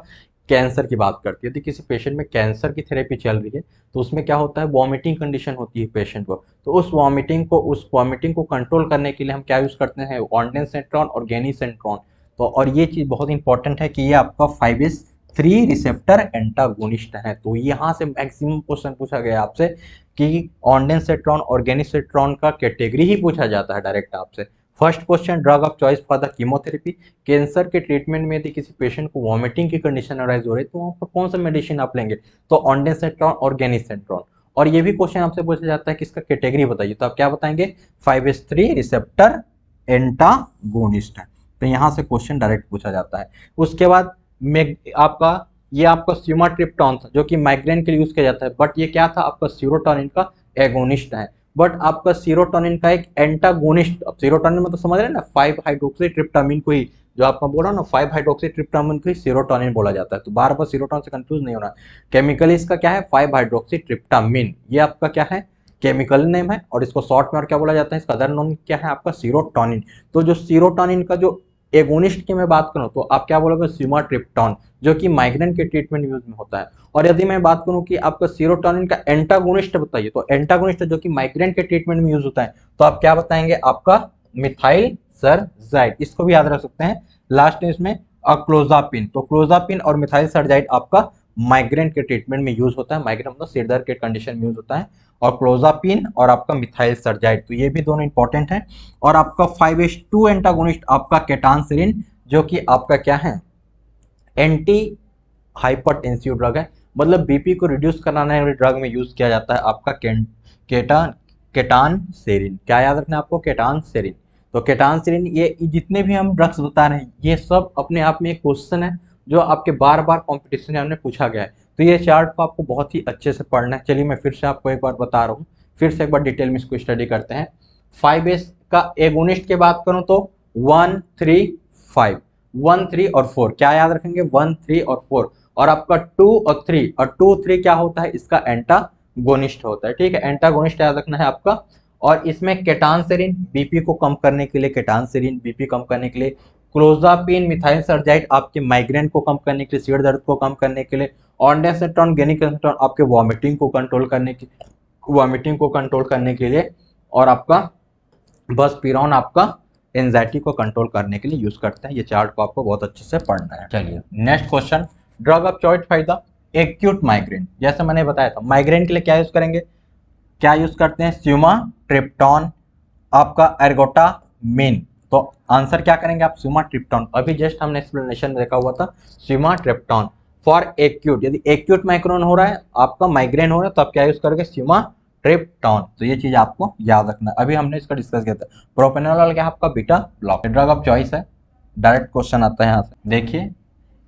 कैंसर की बात करती है। यदि किसी पेशेंट में कैंसर की थेरेपी चल रही है तो उसमें क्या होता है वॉमिटिंग कंडीशन होती है पेशेंट को। तो उस वॉमिटिंग को कंट्रोल करने के लिए हम क्या यूज करते हैं ऑन्डेनसेट्रॉन और गेनिसेट्रॉन। तो और ये चीज बहुत इंपॉर्टेंट है कि ये आपका 5H3 रिसेप्टर एंटागोनिस्ट है। तो यहाँ से मैक्सिमम क्वेश्चन पूछा गया आपसे कि ऑन्डेनसेट्रॉन और गेनिसेट्रॉन का कैटेगरी ही पूछा जाता है डायरेक्ट आपसे। First question drug of choice for the chemotherapy cancer के ट्रीटमेंट में यदि किसी पेशेंट को वॉमिटिंग की कंडीशन अराइज हो रही है तो वहाँ पर कौन सा मेडिसिन आप लेंगे तो ऑन्डेनसेट्रॉन और गेनिसेट्रॉन। और ये भी क्वेश्चन आपसे पूछा जाता है कि इसका कैटेगरी बताइए, तो आप क्या बताएंगे 5H3 रिसेप्टर एंटागोनिस्ट है। तो यहाँ से क्वेश्चन डायरेक्ट पूछा जाता है। उसके बाद आपका ये आपका सिमाट्रिप्टॉन था जो कि माइग्रेन के लिए यूज किया जाता है, बट ये क्या था आपका सीरोटोनिन का एगोनिस्ट है। बट आपका सीरोटोनिन का एक एंटागोनिस्ट, अब सीरोटोनिन मतलब समझ रहे हैं ना 5 हाइड्रोक्सी ट्रिप्टामिन को ही, जो आपका बोला ना 5 हाइड्रोक्सी ट्रिप्टामिन को ही सीरोटोनिन बोला जाता है। तो बार बार सीरोटोनिन से कंफ्यूज नहीं होना। केमिकली इसका क्या है 5 हाइड्रोक्सी ट्रिप्टामिन, ये आपका क्या है केमिकल नेम है, और इसको शॉर्ट में और क्या बोला जाता है, इसका अदर नाम क्या है आपका सीरोटोनिन। तो जो सीरोटोनिन का जो एगोनिस्ट की मैं बात करूं तो आप क्या बोलोगे सिमाट्रिप्टॉन, जो कि माइग्रेन के ट्रीटमेंट यूज में होता है। और यदि मैं बात करूं कि आपका सीरोटोनिन का एंटागोनिस्ट बताइए, तो एंटागोनिस्ट जो कि माइग्रेन के ट्रीटमेंट में यूज होता है, तो आप क्या बताएंगे आपका मिथाइल सरजाइड, इसको भी याद रख सकते हैं। लास्ट में इसमें क्लोजापिन, तो क्लोजापिन और मिथाइल सरजाइड आपका माइग्रेन के ट्रीटमेंट में यूज होता है। माइग्रेन मतलब सिर दर्द के कंडीशन में यूज होता है। और क्लोजापिन और आपका मिथाइल सरजाइड, तो ये भी दोनों इंपॉर्टेंट है। और आपका 5H2 एंटागोनिस्ट आपका केटानसेरिन, जो कि आपका क्या है एंटी हाइपरटेंसिव ड्रग है, मतलब बीपी को रिड्यूस कराने वाले ड्रग में यूज किया जाता है आपका केटान केटानसेरिन। क्या याद रखना है आपको केटानसेरिन। तो केटानसेरिन, ये जितने भी हम ड्रग्स बता रहे हैं ये सब अपने आप में एक क्वेश्चन है जो आपके बार बार कॉम्पिटिशन में हमने पूछा गया है। तो ये चार्ट को आपको बहुत ही अच्छे से पढ़ना है। चलिए मैं फिर से आपको एक बार बता रहा हूँ, फिर से एक बार डिटेल में इसको स्टडी करते हैं। 5S का एगोनिस्ट की बात करूं तो 1 3 5, 1 3 और 4 क्या याद रखेंगे 1 3 और 4। और आपका 2 और 3, और 2 3 क्या होता है इसका एंटागोनिस्ट होता है। ठीक है, एंटागोनिस्ट याद रखना है आपका। और इसमें केटानसेरिन बीपी को कम करने के लिए, केटानसेरिन बीपी कम करने के लिए, क्लोजापिन मिथाइल सरजाइड आपके माइग्रेन को कम करने के लिए, सिर दर्द को कम करने के लिए, ऑन्डेसेटोन गेनिकेसेटोन आपके वॉमिटिंग को कंट्रोल करने के लिए, और आपका बसपीरॉन आपका एंजाइटी को कंट्रोल करने के लिए यूज करते हैं। ये चार्ट को आपको बहुत अच्छे से पढ़ना है। चलिए next question, drug of choice फायदा एक्यूट माइग्रेन। जैसे मैंने बताया था माइग्रेन के लिए क्या यूज करेंगे, क्या यूज करते हैं सिमाट्रिप्टॉन, आपका एर्गोटामिन। तो आंसर क्या करेंगे आप सिमाट्रिप्टॉन, अभी जस्ट हमने एक्सप्लेनेशन में देखा हुआ था सिमाट्रिप्टॉन फॉर एक्यूट। यदि एक्यूट माइग्रेन हो रहा है आपका माइग्रेन हो रहा है तो आप क्या यूज करोगे सिमाट्रिप्टॉन। तो ये चीज आपको याद रखना है, अभी हमने इसका डिस्कस किया था। प्रोपेनोलॉल क्या आपका beta block, drug of choice है। डायरेक्ट क्वेश्चन आता है यहाँ से, देखिए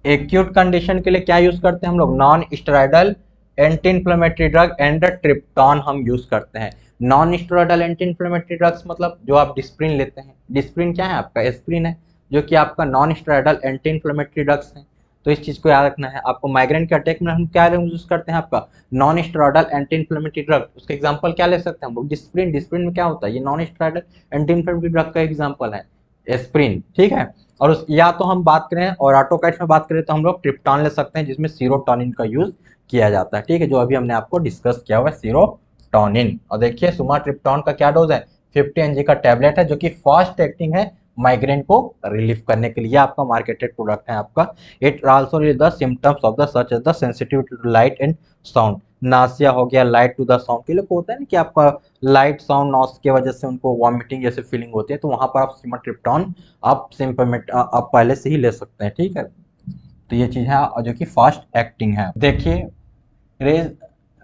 एक्यूट कंडीशन के लिए क्या यूज करते हैं हम लोग non steroidal anti inflammatory drug and triptan हम यूज करते हैं। Non steroidal anti inflammatory drugs मतलब जो आप डिस्प्रिन लेते हैं, डिस्प्रिन क्या है आपका एस्प्रिन है, जो कि आपका non steroidal anti inflammatory drugs हैं। तो इस चीज को याद रखना है आपको। माइग्रेन के अटैक में हम क्या यूज करते हैं आपका non steroidal anti inflammatory drug, उसके एग्जांपल क्या ले सकते हैं हम लोग डिस्प्रिन। डिस्प्रिन में क्या होता है ये non steroidal anti inflammatory drug का एग्जांपल है एस्प्रिन। ठीक है, और या तो हम बात करें और ऑटोकैट में बात करें तो हम लोग ट्रिप्टॉन ले सकते हैं जिसमें सीरोटोनिन का यूज किया जाता है। ठीक है, जो अभी हमने आपको डिस्कस किया हुआ है सीरोटोनिन। और देखिए सुमाट्रिप्टॉन का क्या डोज है 50 mg का टैबलेट है, जो कि फास्ट एक्टिंग है माइग्रेन को रिलीफ करने के लिए। आपका मार्केटेड प्रोडक्ट है आपका। It also relieve the symptoms of the such as the sensitivity to light and sound. Nausea हो गया, लाइट टू द साउंड के लिए होता है ना कि आपका लाइट साउंड नॉस की वजह से उनको वॉमिटिंग जैसे फीलिंग होती है, तो वहां पर आप सिमाट्रिप्टॉन आप सिम्पमेट आप पहले से ही ले सकते हैं। ठीक है, तो ये चीज है जो कि फास्ट एक्टिंग है। देखिए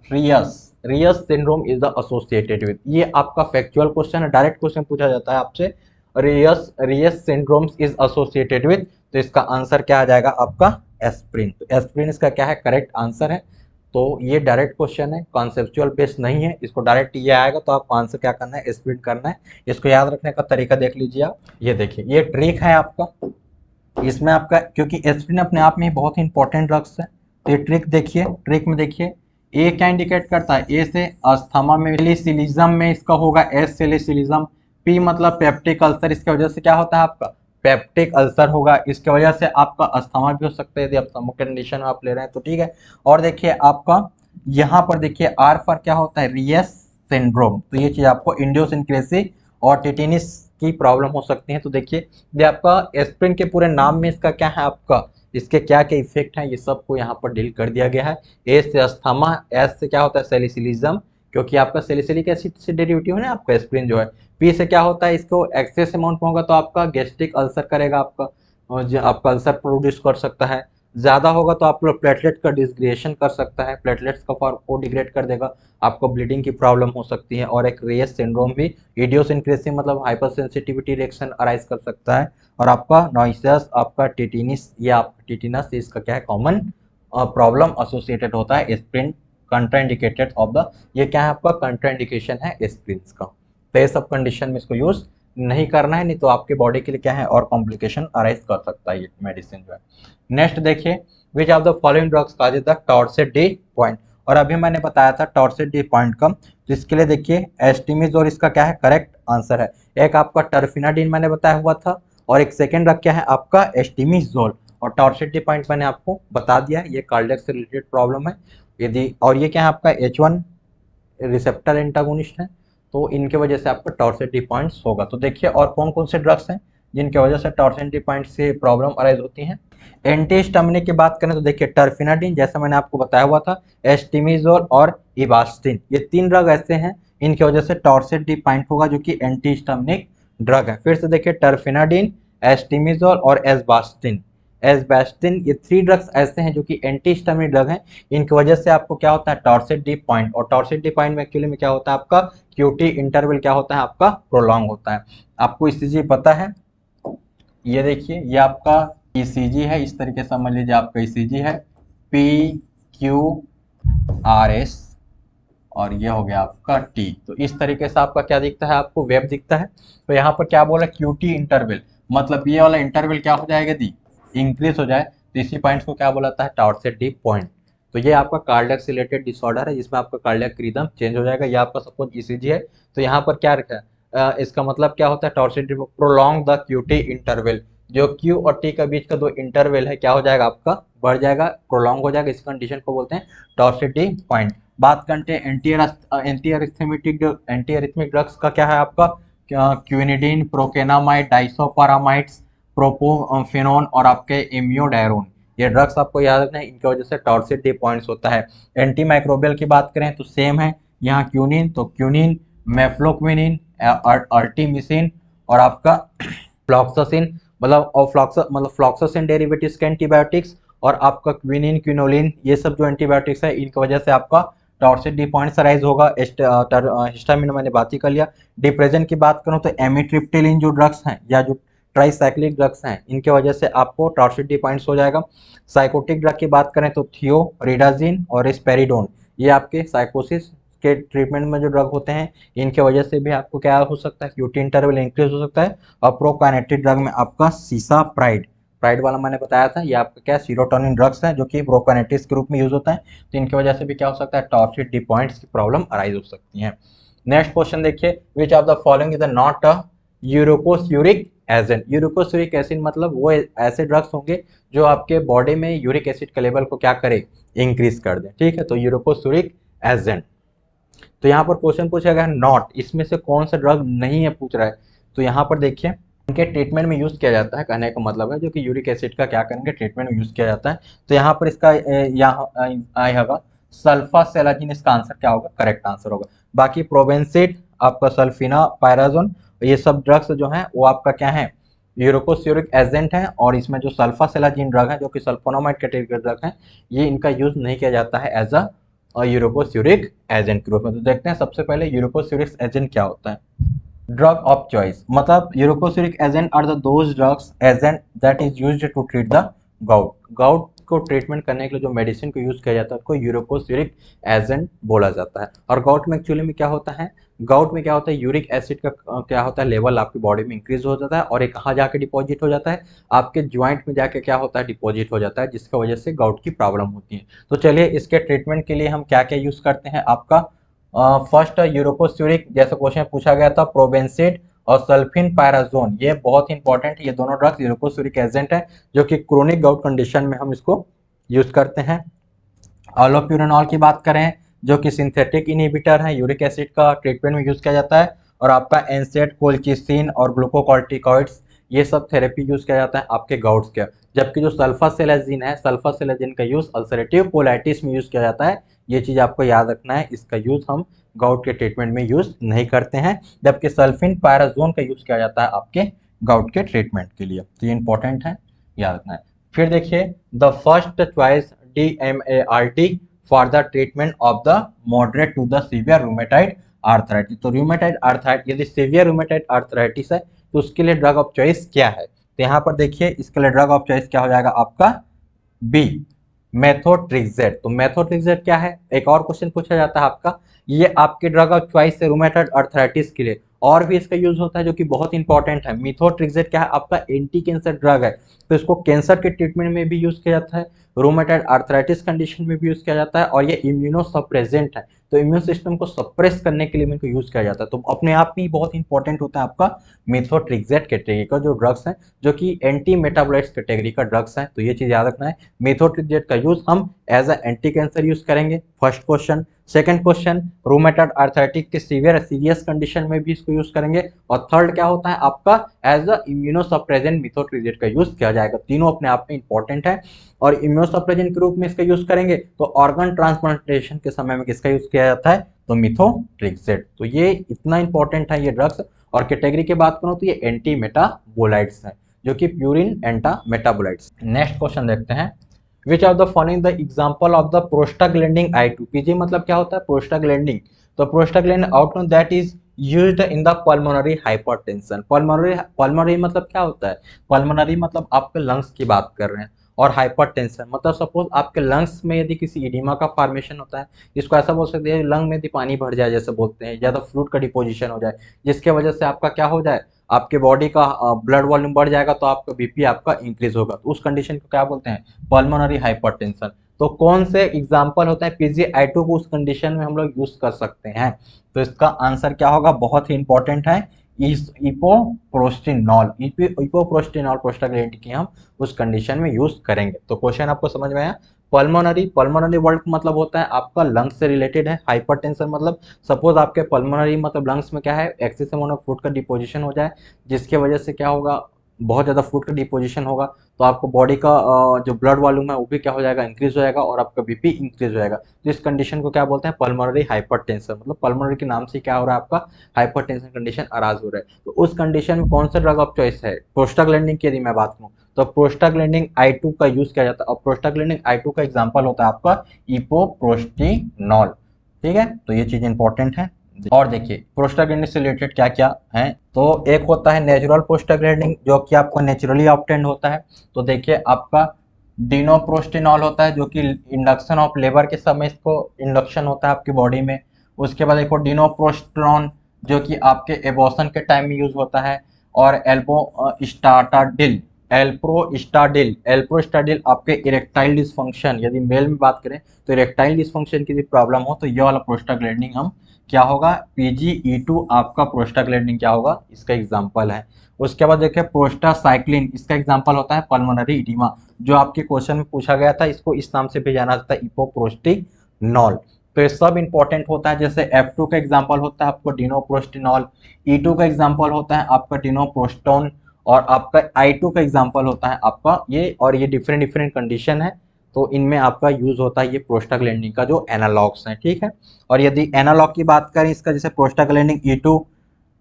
Reye's syndrome is the associated with, ये आपका फैक्चुअल क्वेश्चन है, डायरेक्ट क्वेश्चन पूछा जाता है आपसे Reye's syndrome is associated with, तो इसका आंसर क्या आ जाएगा आपका एस्प्रिन। तो एस्प्रिन इसका क्या है करेक्ट आंसर है। तो ये डायरेक्ट क्वेश्चन है, कॉन्सेप्चुअल बेस नहीं है, इसको डायरेक्ट ये आएगा तो आपको आंसर क्या करना है एस्प्रिन करना है। इसको याद रखने का तरीका देख लीजिए आप, ये देखिए ये ट्रिक है आपका, इसमें आपका क्योंकि एस्प्रिन अपने आप में बहुत ही इंपॉर्टेंट ड्रग्स है। तो ये ट्रिक देखिए, ट्रिक में देखिए ए क्या इंडिकेट करता है, ए से अस्थमा में, सैलिसिलिज्म में इसका होगा एस सैलिसिलिज्म, पी मतलब पेप्टिक अल्सर, इसकी वजह से क्या होता है आपका पेप्टिक अल्सर होगा, इसकी वजह से आपका अस्थमा भी हो सकता है यदि अस्थमा के कंडीशन में आप ले रहे हैं तो। ठीक है, और देखिए आपका यहाँ पर देखिए आर पर क्या होता है रियस सिंड्रोम, तो ये चीज आपको इंडियोसिनक्रेसी और टिटेनिस की प्रॉब्लम हो सकती है। तो देखिए ये आपका एस्प्रिन के पूरे नाम में इसका क्या है आपका इसके क्या क्या इफेक्ट हैं ये सबको यहाँ पर डील कर दिया गया है। ए से अस्थमा, एस से क्या होता है सैलिसिलिज्म क्योंकि आपका सैलिसिलिक एसिड से डेरिवेटिव है ना आपका एस्प्रिन जो है। पी से क्या होता है इसको एक्सेस अमाउंट में होगा तो आपका गैस्ट्रिक अल्सर करेगा आपका, और जो आपका अल्सर प्रोड्यूस कर सकता है। ज़्यादा होगा तो आप लोग प्लेटलेट का डिसग्रेडेशन कर सकता है, प्लेटलेट्स का फॉर्म को डिग्रेड कर देगा, आपको ब्लीडिंग की प्रॉब्लम हो सकती है, और एक रेयस सिंड्रोम भी इडियोसिंक्रेसी मतलब हाइपर सेंसिटिविटी रिएक्शन अराइज कर सकता है, और आपका नॉइसियस, आपका टिटिनिस या टिटिनस इसका क्या है कॉमन प्रॉब्लम एसोसिएटेड होता है स्प्रिन कंट्राइंडिकेटेड ऑफ द, ये क्या है आपका कंट्राइंडिकेशन है स्प्रिंस का। तो ये सब कंडीशन में इसको यूज नहीं करना है, नहीं तो आपके बॉडी के लिए क्या है और कॉम्प्लिकेशन अराइज कर सकता है ये मेडिसिन जो है। नेक्स्ट देखिए, which of the following drugs causes the torsade de pointes, और अभी मैंने बताया था टॉर्सेट डी पॉइंट का, तो इसके लिए देखिए एस्टिमिजोल इसका क्या है करेक्ट आंसर है। एक आपका टर्फिनाडिन मैंने बताया हुआ था, और एक सेकेंड ड्रग क्या है आपका एस्टिमिजोल, और टॉर्सेट डी पॉइंट मैंने आपको बता दिया है, ये कार्डियक से रिलेटेड प्रॉब्लम है यदि, और ये क्या है आपका H1 रिसेप्टर एंटागोनिस्ट है, तो इनके वजह से आपका टॉर्सेट डी पॉइंट्स होगा। तो देखिए और कौन कौन से ड्रग्स हैं जिनके वजह से टॉर्सेट डी पॉइंट से प्रॉब्लम अराइज होती है। एंटीहिस्टामिनिक की बात करें तो देखिए टर्फिनाडिन जैसा मैंने आपको बताया हुआ था, एस्टिमिजोल और इबास्टिन, ये 3 ड्रग ऐसे हैं इनकी वजह से टॉर्सेट डी पॉइंट होगा जो कि एंटीहिस्टामिनिक ड्रग है। फिर से देखिए टर्फिनाडिन, एस्टिमिजोल और एस्बास्टिन, एस्बास्टिन, ये 3 ड्रग्स ऐसे हैं जो कि एंटीहिस्टामिनिक ड्रग हैं, इनकी वजह से आपको क्या होता है टॉर्सेट डी पॉइंट, और टॉर्सेट डी पॉइंट में एक्चुअली में क्या होता है आपका क्यूटी इंटरवल क्या होता है आपका प्रोलॉन्ग होता है। आपको ईसीजी पता है, ये देखिए ये आपका ईसीजी है, इस तरीके से समझ लीजिए आपका ईसीजी है PQRS, और ये हो गया आपका T। तो इस तरीके से आपका क्या दिखता है आपको वेब दिखता है। तो यहाँ पर क्या बोला क्यूटी इंटरवल, मतलब ये वाला इंटरवल क्या हो जाएगा दी इंक्रीज हो जाए, तो इसी पॉइंट्स को क्या बोला जाता है टॉर्सेट डी पॉइंट। तो ये आपका कार्डियक से रिलेटेड डिसऑर्डर है जिसमें आपका कार्डियक रिदम चेंज हो जाएगा। ये आपका सपोज ईसीजी है, तो यहाँ पर क्या रखा है इसका मतलब क्या होता है torsade de prolong the QT interval, जो क्यू और टी के बीच का जो इंटरवल है क्या हो जाएगा आपका बढ़ जाएगा, प्रोलॉन्ग हो जाएगा, इस कंडीशन को बोलते हैं टॉर्सेट डी पॉइंट। बात करते हैं एंटी अरिथमिक ड्रग्स का क्या है आपका क्विनिडीन, प्रोकेनामाइड, डाइसोपारामाइड्स, प्रोपोफेनोन और आपके इम्यूडायरोन, ये ड्रग्स आपको याद रखना है, इनकी वजह से टॉर्सेट डी पॉइंट्स होता है। एंटी माइक्रोबियल की बात करें तो सेम है, यहाँ क्यूनिन तो क्यूनिन, मेफ्लोक्विनिन, अर्टिमिसिन और आपका फ्लॉक्सासिन, मतलब फ्लॉक्सासिन डेरिवेटिव्स के एंटीबायोटिक्स, और आपका क्विनिन, क्विनोलिन, ये सब जो एंटीबायोटिक्स है इनकी वजह से आपका टॉर्सेट डी पॉइंट्स अराइज होगा। हिस्टामिन मैंने बात ही कर लिया। डिप्रेशन की बात करूं तो एमिट्रिप्टिलिन जो ड्रग्स हैं या जो ट्राइसाइक्लिक ड्रग्स हैं इनके वजह से आपको टॉर्सेट डी पॉइंट्स हो जाएगा। साइकोटिक ड्रग की बात करें तो थियोरिडाजिन और रिस्पेरिडोन, ये आपके साइकोसिस के ट्रीटमेंट में जो ड्रग होते हैं इनके वजह से भी आपको क्या हो सकता है क्यूटी इंटरवल इंक्रीज हो सकता है। और प्रोकाइनेटिक ड्रग में आपका सीसा प्राइड, प्राइड वाला मैंने बताया था, ये आपका क्या सीरोटोनिन ड्रग्स हैं जो कि प्रोकाइनेटिक्स के रूप में यूज होता है, तो इनकी वजह से भी क्या हो सकता है टॉर्सेट डी पॉइंट्स की प्रॉब्लम अराइज हो सकती है। नेक्स्ट क्वेश्चन देखिए, which of the following is not a uricosuric agent. Uricosuric acid मतलब वो ऐसे ड्रग्स होंगे जो आपके बॉडी में यूरिक एसिड के लेवल को क्या करे इंक्रीज कर दे, ठीक है, तो यूरोकोस्यूरिक एजेंट। तो यहाँ पर क्वेश्चन पूछा गया नॉट, इसमें से कौन सा ड्रग नहीं है पूछ रहा है, तो यहाँ पर देखिए इनके ट्रीटमेंट में यूज किया जाता है, कहने का मतलब है जो कि यूरिक एसिड का क्या करेंगे ट्रीटमेंट में यूज किया जाता है। तो यहाँ पर इसका यहाँ आएगा सल्फासेलाजिन, इसका आंसर क्या होगा करेक्ट आंसर होगा। बाकी प्रोवेंसिड, आपका सल्फिना पायराजोन, ये सब ड्रग्स जो हैं वो आपका क्या है यूरोकोस्यूरिक एजेंट है, और इसमें जो सल्फासेलाजिन ड्रग है जो कि सल्फोनामाइड कैटेगरी का ड्रग है ये इनका यूज नहीं किया जाता है एज अ यूरोकोस्यूरिक एजेंट के रूप में। तो देखते हैं सबसे पहले यूरोकोस्यूरिक एजेंट क्या होता है। ड्रग ऑफ चॉइस मतलब uricosuric agent are the those drugs agent that is used to treat the gout. Gout को ट्रीटमेंट करने के लिए जो मेडिसिन को यूज किया जाता है उसको यूरोकोस्यूरिक एजेंट बोला जाता है। और गाउट में एक्चुअली में क्या होता है, गाउट में क्या होता है यूरिक एसिड का क्या होता है लेवल आपकी बॉडी में इंक्रीज हो जाता है, और एक कहाँ जाके डिपॉजिट हो जाता है आपके ज्वाइंट में जाके क्या होता है डिपॉजिट हो जाता है, जिसकी वजह से गाउट की प्रॉब्लम होती है। तो चलिए इसके ट्रीटमेंट के लिए हम क्या क्या यूज करते हैं। आपका फर्स्ट यूरोकोस्यूरिक, जैसे क्वेश्चन पूछा गया था, प्रोवेंसिड और सल्फिन पायराजोन, ये बहुत इंपॉर्टेंट है, ये दोनों ड्रग्स यूरोकोस्यूरिक एजेंट है जो कि क्रोनिक गाउट कंडीशन में हम इसको यूज करते हैं। अलोप्यूरिनॉल की बात करें जो कि सिंथेटिक इनहिबिटर है, यूरिक एसिड का ट्रीटमेंट में यूज किया जाता है। और आपका एनसेड, कोलचिसिन और ग्लूकोकॉर्टिकॉइड्स, ये सब थेरेपी यूज किया जाता है आपके गाउट्स के। जबकि जो सल्फासेलाजिन है, सल्फासेलाजिन का यूज अल्सरेटिव कोलाइटिस में यूज किया जाता है, ये चीज आपको याद रखना है, इसका यूज हम गाउट के ट्रीटमेंट में यूज नहीं करते हैं। जबकि सल्फिन पायराजोन का यूज किया जाता है आपके गाउट के ट्रीटमेंट के लिए, तो ये इंपॉर्टेंट है, याद रखना है। फिर देखिए the first choice DMART for the treatment of the moderate to the severe rheumatoid arthritis. तो रूमेटाइड आर्थराइटिस यदि सीवियर रूमेटाइड आर्थराइटिस है तो उसके लिए ड्रग ऑफ चॉइस क्या है? तो यहाँ पर देखिए इसके लिए ड्रग ऑफ चॉइस क्या हो जाएगा आपका? B, methotrexate. तो मेथोट्रिक्सेट क्या है? एक और क्वेश्चन पूछा जाता है आपका, ये आपके ड्रग ऑफ चॉइस है रूमेटॉइड अर्थराइटिस के लिए, और भी इसका यूज होता है जो कि बहुत इंपॉर्टेंट है। मेथोट्रिक्सेट क्या है? आपका एंटी कैंसर ड्रग है, तो इसको कैंसर के ट्रीटमेंट में भी यूज किया जाता है, रूमेटॉइड अर्थराइटिस कंडीशन में भी यूज किया जाता है, और ये इम्यूनो सप्रेजेंट है, तो इम्यून सिस्टम को सप्रेस करने के लिए इनको यूज किया जाता है। तो अपने आप में ही बहुत इंपॉर्टेंट होता है आपका मेथोट्रिक्सेट कैटेगरी का जो ड्रग्स हैं, जो कि एंटी मेटाबोलाइट्स कैटेगरी का ड्रग्स हैं। तो ये चीज याद रखना है, मेथोट्रिक्सेट का यूज हम as a anti cancer use करेंगे, first question. Second question, rheumatoid arthritis के सीरियस कंडीशन में भी इसको यूज करेंगे, और थर्ड क्या होता है आपका? एज अ इम्यूनोसप्रेजेंट मेथोट्रिक्सेट का यूज किया जाएगा। तीनों अपने आप में इंपॉर्टेंट है, और इम्यूनोसप्रेजेंट के रूप में इसका यूज करेंगे तो ऑर्गन ट्रांसप्लांटेशन के समय में किसका यूज किया जाता है? तो मिथोट्रिक्सेट। तो ये इतना इंपॉर्टेंट है ये ड्रग्स। और कैटेगरी की बात करूं तो ये एंटी मेटाबोलाइट्स हैं, जो कि प्यूरिन एंटा मेटाबोलाइट्स। नेक्स्ट क्वेश्चन देखते हैं, which of the following the example of the prostaglandin I2? PG मतलब क्या होता है? प्रोस्टाग्लैंडिन। तो prostaglandin outcome that is used in the pulmonary hypertension. Pulmonary मतलब क्या होता है? पल्मोनरी मतलब आपके लंग्स की बात कर रहे हैं, और हाइपरटेंशन मतलब सपोज आपके लंग्स में यदि किसी इडिमा का फॉर्मेशन होता है, इसको ऐसा बोल सकते हैं लंग में यदि पानी भर जाए जैसे बोलते हैं, या तो फ्लूइड का डिपोजिशन हो जाए, जिसके वजह से आपका क्या हो जाए, आपके बॉडी का ब्लड वॉल्यूम बढ़ जाएगा, तो आपका बीपी आपका इंक्रीज होगा, तो उस कंडीशन को क्या बोलते हैं? Pulmonary hypertension. तो कौन से एग्जाम्पल होता है PgI2 को उस कंडीशन में हम लोग यूज कर सकते हैं? तो इसका आंसर क्या होगा? बहुत ही इंपॉर्टेंट है, इस इपोप्रोस्टिनॉल। इपोप्रोस्टिनॉल प्रोस्टाग्लैंडिन की हम उस कंडीशन में यूज करेंगे। तो क्वेश्चन आपको समझ में आया? पल्मोनरी वर्ड मतलब होता है आपका लंग्स से रिलेटेड है, हाइपरटेंशन मतलब सपोज आपके पल्मोनरी मतलब लंग्स में क्या है, एक्सेस अमाउंट ऑफ फ्लूइड का डिपोजिशन हो जाए, जिसके वजह से क्या होगा, बहुत ज़्यादा फ्लूइड का डिपोजिशन होगा, तो आपको बॉडी का जो ब्लड वॉल्यूम है वो भी क्या हो जाएगा, इंक्रीज हो जाएगा, और आपका बीपी इंक्रीज हो जाएगा। तो इस कंडीशन को क्या बोलते हैं? Pulmonary hypertension. मतलब पल्मोनरी के नाम से क्या हो रहा है आपका? हाइपरटेंशन कंडीशन अराज हो रहा है। तो उस कंडीशन में कौन सा ड्रग ऑफ चॉइस है? प्रोस्टाग्लैंडिन की यदि मैं बात करूँ तो प्रोस्टाग्लैंडिन I2 का यूज किया जाता है, और प्रोस्टाग्लैंडिन I2 का एग्जांपल होता है आपका इपोप्रोस्टिनॉल। ठीक है, तो ये चीज इंपॉर्टेंट है। और देखिए प्रोस्टाग्लैंडिन से रिलेटेड क्या क्या है, तो एक होता है नेचुरल प्रोस्टाग्लैंडिन जो कि आपको नेचुरली ऑब्टेन्ड होता है। तो देखिए आपका डिनोप्रोस्टिनॉल होता है, जो कि इंडक्शन ऑफ लेबर के समय इसको इंडक्शन होता है आपकी बॉडी में। उसके बाद एक और डिनोप्रोस्टेरॉन जो कि आपके एबॉर्शन के टाइम में यूज होता है। और एल्बोस्टाटाडिल, एल्प्रोस्टाडिल आपके इरेक्टाइल डिसफंक्शन, यदि मेल में बात करें तो इरेक्टाइल डिसफंक्शन की प्रॉब्लम हो तो ये वाला प्रोस्टाग्लैंडिन हम क्या होगा? PgE2 आपका प्रोस्टाग्लैंडिन क्या होगा? इसका एग्जांपल है। उसके बाद देखिए प्रोस्टासाइक्लिन, इसका एग्जांपल होता है पल्मोनरी इडिमा, जो आपके क्वेश्चन में पूछा गया था, इसको इस नाम से भी जाना जाता है इपोप्रोस्टिनॉल। तो ये सब इंपॉर्टेंट होता है। जैसे F2 का एग्जांपल होता है आपको डिनोप्रोस्टिनॉल, E2 का एग्जांपल होता है आपका डिनोप्रोस्टोन, और आपका I2 का एग्जांपल होता है आपका ये, और ये डिफरेंट डिफरेंट कंडीशन है, तो इनमें आपका यूज होता है ये प्रोस्टाग्लैंडिन का जो एनालॉग्स हैं। ठीक है, और यदि एनालॉग की बात करें इसका, जैसे प्रोस्टाग्लैंडिन E2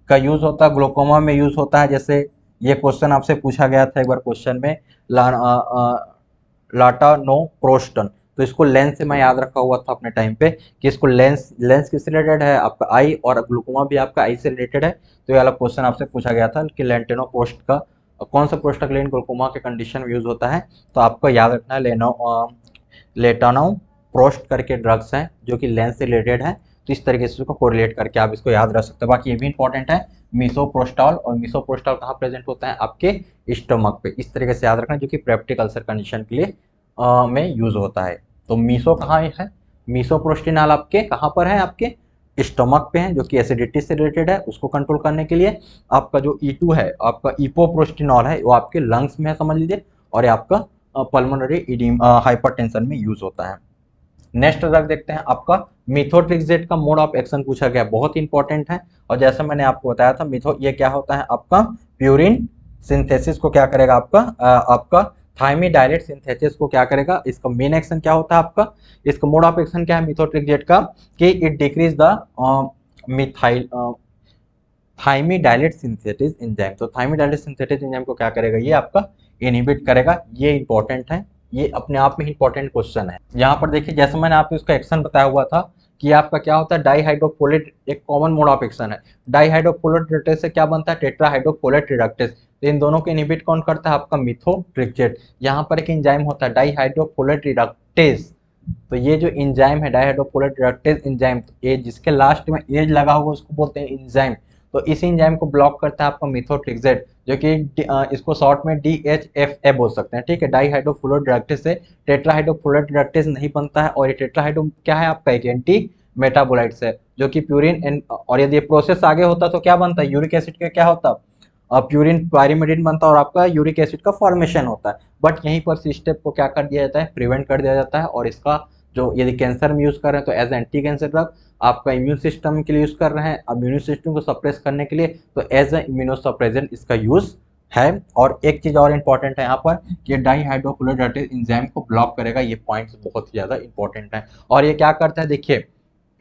का यूज होता है ग्लूकोमा में यूज होता है। जैसे ये क्वेश्चन आपसे पूछा गया था एक बार क्वेश्चन में, लाटानोप्रोस्टन, तो इसको लेंस से मैं याद रखा हुआ था अपने टाइम पे कि इसको लेंस लेंस किससे रिलेटेड है आपका? आई, और ग्लूकोमा भी आपका आई से रिलेटेड है। तो ये वाला क्वेश्चन आपसे पूछा गया था कि लेंटेनोपोस्ट का कौन सा प्रोस्टाग्लैंडिन ग्लूकोमा के कंडीशन में यूज होता है? तो आपको याद रखना है लेटानो प्रोस्ट करके ड्रग्स हैं जो कि लेंस से रिलेटेड है। तो इस तरीके से इसको कोरिलेट करके आप इसको याद रख सकते हैं। बाकी ये भी इंपॉर्टेंट है, मिसोप्रोस्टॉल, और मिसोप्रोस्टॉल कहाँ प्रेजेंट होता है? आपके स्टमक पे। इस तरीके से याद रखना, जो कि पेप्टिक अल्सर कंडीशन के लिए में यूज होता है। तो मीसो कहाँ है? मीसोप्रोस्टिनॉल आपके कहाँ पर है? आपके स्टमक पे है, जो कि एसिडिटी से रिलेटेड है, उसको कंट्रोल करने के लिए। आपका जो E2 है, आपका इपोप्रोस्टिनॉल है, वो आपके लंग्स में है समझ लीजिए, और ये आपका पल्मोनरी हाइपरटेंशन में यूज होता है। नेक्स्ट ड्रग देखते हैं आपका मिथोट्रिक्सेट का मोड ऑफ एक्शन पूछा गया, बहुत इंपॉर्टेंट है। और जैसा मैंने आपको बताया था, मिथो ये क्या होता है आपका? प्यूरिन सिंथेसिस को क्या करेगा आपका? आपका थाइमिडाइलेट सिंथेसिस को क्या करेगा? इसका मेन एक्शन क्या होता है आपका? इसका मोड ऑफ एक्शन क्या है मिथोट्रिक्सेट का? कि it decrease the methyl thymidylate synthetase enzyme. तो थाइमिडाइलेट सिंथेटिस एंजाइम को क्या करेगा? ये आपका इनहिबिट करेगा, ये इंपॉर्टेंट है, ये अपने आप में इंपॉर्टेंट क्वेश्चन है। यहाँ पर देखिए जैसे मैंने आपको इसका एक्शन बताया हुआ था कि आपका क्या होता है, डाईहाइड्रोफोलेट एक कॉमन मोड ऑफ एक्शन है। डाईहाइड्रोफोलेट रिडक्टेज से क्या बनता है, टेट्राहाइड्रोफोलेट रिडक्टेज। तो इन दोनों को इनहिबिट कौन करता है, आपका मिथोट्रिक्सेट। यहाँ पर एक एंजाइम होता है डाईहाइड्रोफोलेट रिडक्टेज। तो ये जो एंजाइम है डाईहाइड्रोफोलेट रिडक्टेज एंजाइम, ये जिसके लास्ट में एज लगा हुआ उसको बोलते हैं एंजाइम। तो इस एंजाइम को ब्लॉक करता है आपका मिथोट्रिक्सेट, जो कि इसको शॉर्ट में DHFA बोल सकते हैं, ठीक है। डाईहाइड्रोफोलेट रिडक्टेज से टेट्राहाइड्रोफोलेट रिडक्टेज नहीं बनता है, और ये टेट्राहाइड्रो क्या है आपका, एक एंटी मेटाबोलाइट्स है जो कि प्यूरिन और यदि ये प्रोसेस आगे होता तो क्या बनता है, यूरिक एसिड का क्या होता, प्यूरिन पायरिमिडिन बनता है और आपका यूरिक एसिड का फॉर्मेशन होता है। बट यहीं पर इस स्टेप को क्या कर दिया जाता है, प्रिवेंट कर दिया जाता है। और इसका जो यदि कैंसर में यूज़ कर रहे हैं तो एज एंटी कैंसर ड्रग, आपका इम्यून सिस्टम के लिए यूज़ कर रहे हैं, अब इम्यून सिस्टम को सप्रेस करने के लिए तो एज ए इम्यूनोसप्रेजेंट इसका यूज़ है। और एक चीज़ और इंपॉर्टेंट है यहाँ पर कि डाईहाइड्रोफोलेट एंजाइम को ब्लॉक करेगा, ये पॉइंट्स बहुत ही ज़्यादा इंपॉर्टेंट है। और ये क्या करता है, देखिए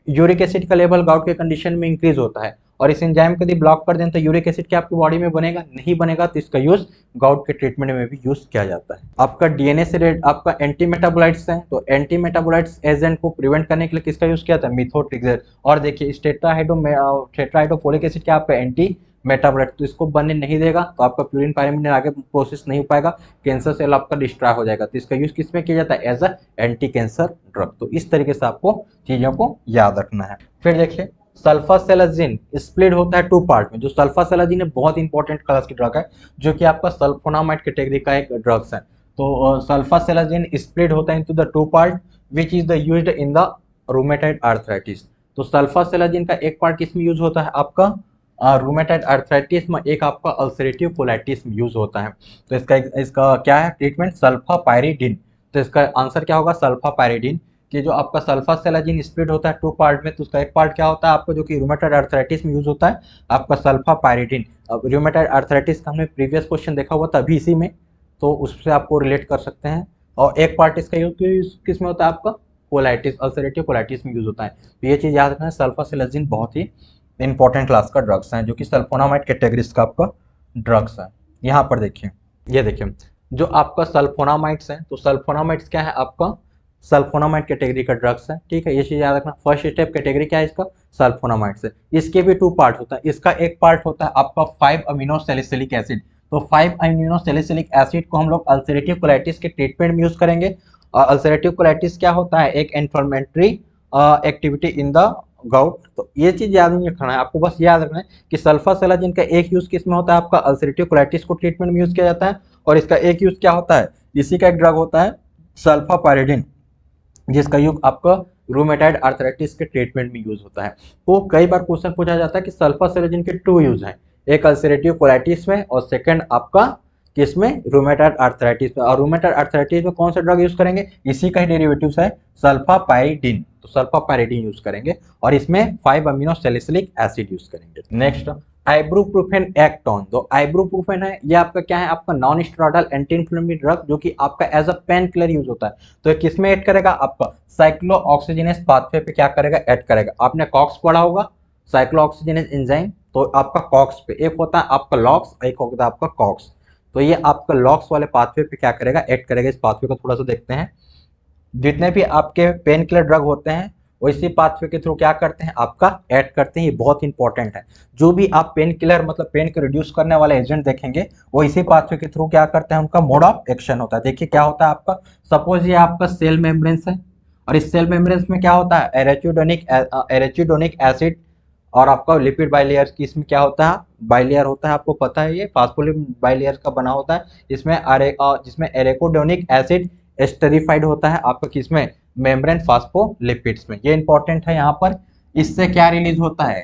यूरिक एसिड का लेवल गाउट के कंडीशन में इंक्रीज होता है, और इस एंजाइम को यदि ब्लॉक कर दें तो यूरिक एसिड क्या आपकी बॉडी में बनेगा, नहीं बनेगा। तो इसका यूज गाउट के ट्रीटमेंट में भी यूज किया जाता है। आपका डीएनए से आपका एंटी मेटाबोलाइट्स है, तो एंटी मेटाबोलाइट्स एजेंट को प्रिवेंट करने के लिए किसका यूज किया था, मिथोट्रिक्सेट। और देखिए इस टेट्राहाइड्रोफोलिक एसिड क्या आपका एंटी मेटाबोलाइट, तो इसको बनने नहीं देगा, तो आपका प्यूरिन पायरिमिडिन आगे प्रोसेस नहीं हो पाएगा, कैंसर सेल आपका डिस्ट्रॉय हो जाएगा। तो इसका यूज किस में किया जाता है, as a anti cancer drug. तो इस तरीके से आपको चीजों को याद रखना है। फिर देखिए सल्फासेलाजिन स्प्लिट होता है 2 पार्ट में। जो सल्फासेलाजिन है बहुत इंपॉर्टेंट क्लास की ड्रग है, जो कि आपका सल्फोनामाइड कैटेगरी का एक ड्रग्स है। तो सल्फासेलाजिन स्प्लिट होता है into the 2 part which is the used in the rheumatoid arthritis. तो सल्फासेलाजिन का एक पार्ट किस में यूज होता है, आपका रूमेटाइड आर्थराइटिस में, एक आपका अल्सरेटिव कोलाइटिस में यूज होता है। तो इसका क्या है ट्रीटमेंट, सल्फापायरिडिन। तो इसका आंसर क्या होगा, सल्फापायरिडिन। कि जो आपका सल्फासेलाजिन स्प्लिट होता है 2 पार्ट में, तो उसका एक पार्ट क्या होता है आपको, जो कि रूमेटाइड आर्थराइटिस में यूज होता है, आपका सल्फापायरिडिन। अब रूमेटाइड आर्थराइटिस का हमने प्रीवियस क्वेश्चन देखा हुआ था अभी इसी में, तो उससे आपको रिलेट कर सकते हैं। और एक पार्ट इसका यूज किस में होता है, आपका कोलाइटिस, अल्सरेटिव कोलाइटिस में यूज होता है। तो ये चीज़ याद रखना है, सल्फासेलाजिन बहुत ही इंपॉर्टेंट क्लास का ड्रग्स है, जो कि सल्फोनामाइड कैटेगरीज का आपका ड्रग्स है। यहाँ पर देखिए, ये देखिए जो आपका सल्फोनामाइड्स हैं, तो सल्फोनामाइड्स क्या है आपका, सल्फोनामाइड कैटेगरी का ड्रग्स है, ठीक है। ये चीज याद रखना। फर्स्ट स्टेप कैटेगरी क्या है इसका, सल्फोनामाइड्स है। इसके भी 2 पार्ट होता है। इसका एक पार्ट होता है आपका 5 अमीनो सैलिसिलिक एसिड। तो 5 अमीनो सैलिसिलिक एसिड को हम लोग अल्सरेटिव कोलाइटिस के ट्रीटमेंट में यूज करेंगे। और अल्सरेटिव कोलाइटिस क्या होता है, एक inflammatory activity in the gout. तो ये चीज याद नहीं रखना है आपको, बस याद रखना है कि सल्फासेलाजिन का एक यूज किस में होता है, आपका अल्सरेटिव कोलाइटिस को ट्रीटमेंट में यूज किया जाता है। और इसका एक यूज क्या होता है, इसी का एक ड्रग होता है सल्फापायरिडिन, जिसका यूज आपका रूमेटाइड आर्थराइटिस के ट्रीटमेंट में यूज होता है। तो कई बार क्वेश्चन पूछा जाता है कि सल्फासेलाजिन के 2 यूज हैं, एक अल्सरेटिव कोलाइटिस में और सेकंड आपका किसमें, रूमेटाइड आर्थराइटिस में। और रूमेटाइड आर्थराइटिस में कौन सा ड्रग यूज करेंगे, इसी का ही डेरिवेटिव्स है सल्फापायरिडिन। तो सल्फापायरिडिन यूज करेंगे और इसमें 5 अमीनो सैलिसिलिक एसिड यूज करेंगे। Next ibuprofen action. तो आइब्रोप्रोफेन है, ये आपका क्या है, आपका non steroidal anti inflammatory drug, जो कि आपका as a pain killer use होता है। तो ये किसमें ऐड करेगा, आपका साइक्लोऑक्सीजिनेस पाथवे पे क्या करेगा, ऐड करेगा। आपने कॉक्स पढ़ा होगा, साइक्लोऑक्सीजिनेस एंजाइम। तो आपका कॉक्स पे एक होता है आपका लॉक्स, एक होता है आपका कॉक्स। तो ये आपका लॉक्स वाले पाथवे पे क्या करेगा, ऐड करेगा। इस पाथवे को थोड़ा सा देखते हैं। जितने भी आपके पेन किलर ड्रग होते हैं वो इसी पाथवे के थ्रू क्या करते हैं, आपका ऐड करते हैं। ये बहुत इंपॉर्टेंट है। जो भी आप पेन किलर मतलब पेन को रिड्यूस करने वाले एजेंट देखेंगे वो इसी पाथवे के थ्रू क्या करते हैं, उनका मोड ऑफ एक्शन होता है। देखिए क्या होता है आपका, सपोज ये आपका सेल मेम्ब्रेन्स है, और इस सेल मेम्ब्रेन्स में क्या होता है, एरेचिडोनिक एसिड और आपका लिपिड बाइलेयर की इसमें क्या होता है, बाइलेयर होता है। आपको पता है ये फास्फोलिपिड बाइलेयर का बना होता है। इसमें जिसमें एरेकोडोनिक एसिड एस्टरीफाइड होता है आपका किसमें, मेम्ब्रेन फास्फोलिपिड्स में। ये इंपॉर्टेंट है यहाँ पर। इससे क्या रिलीज होता है,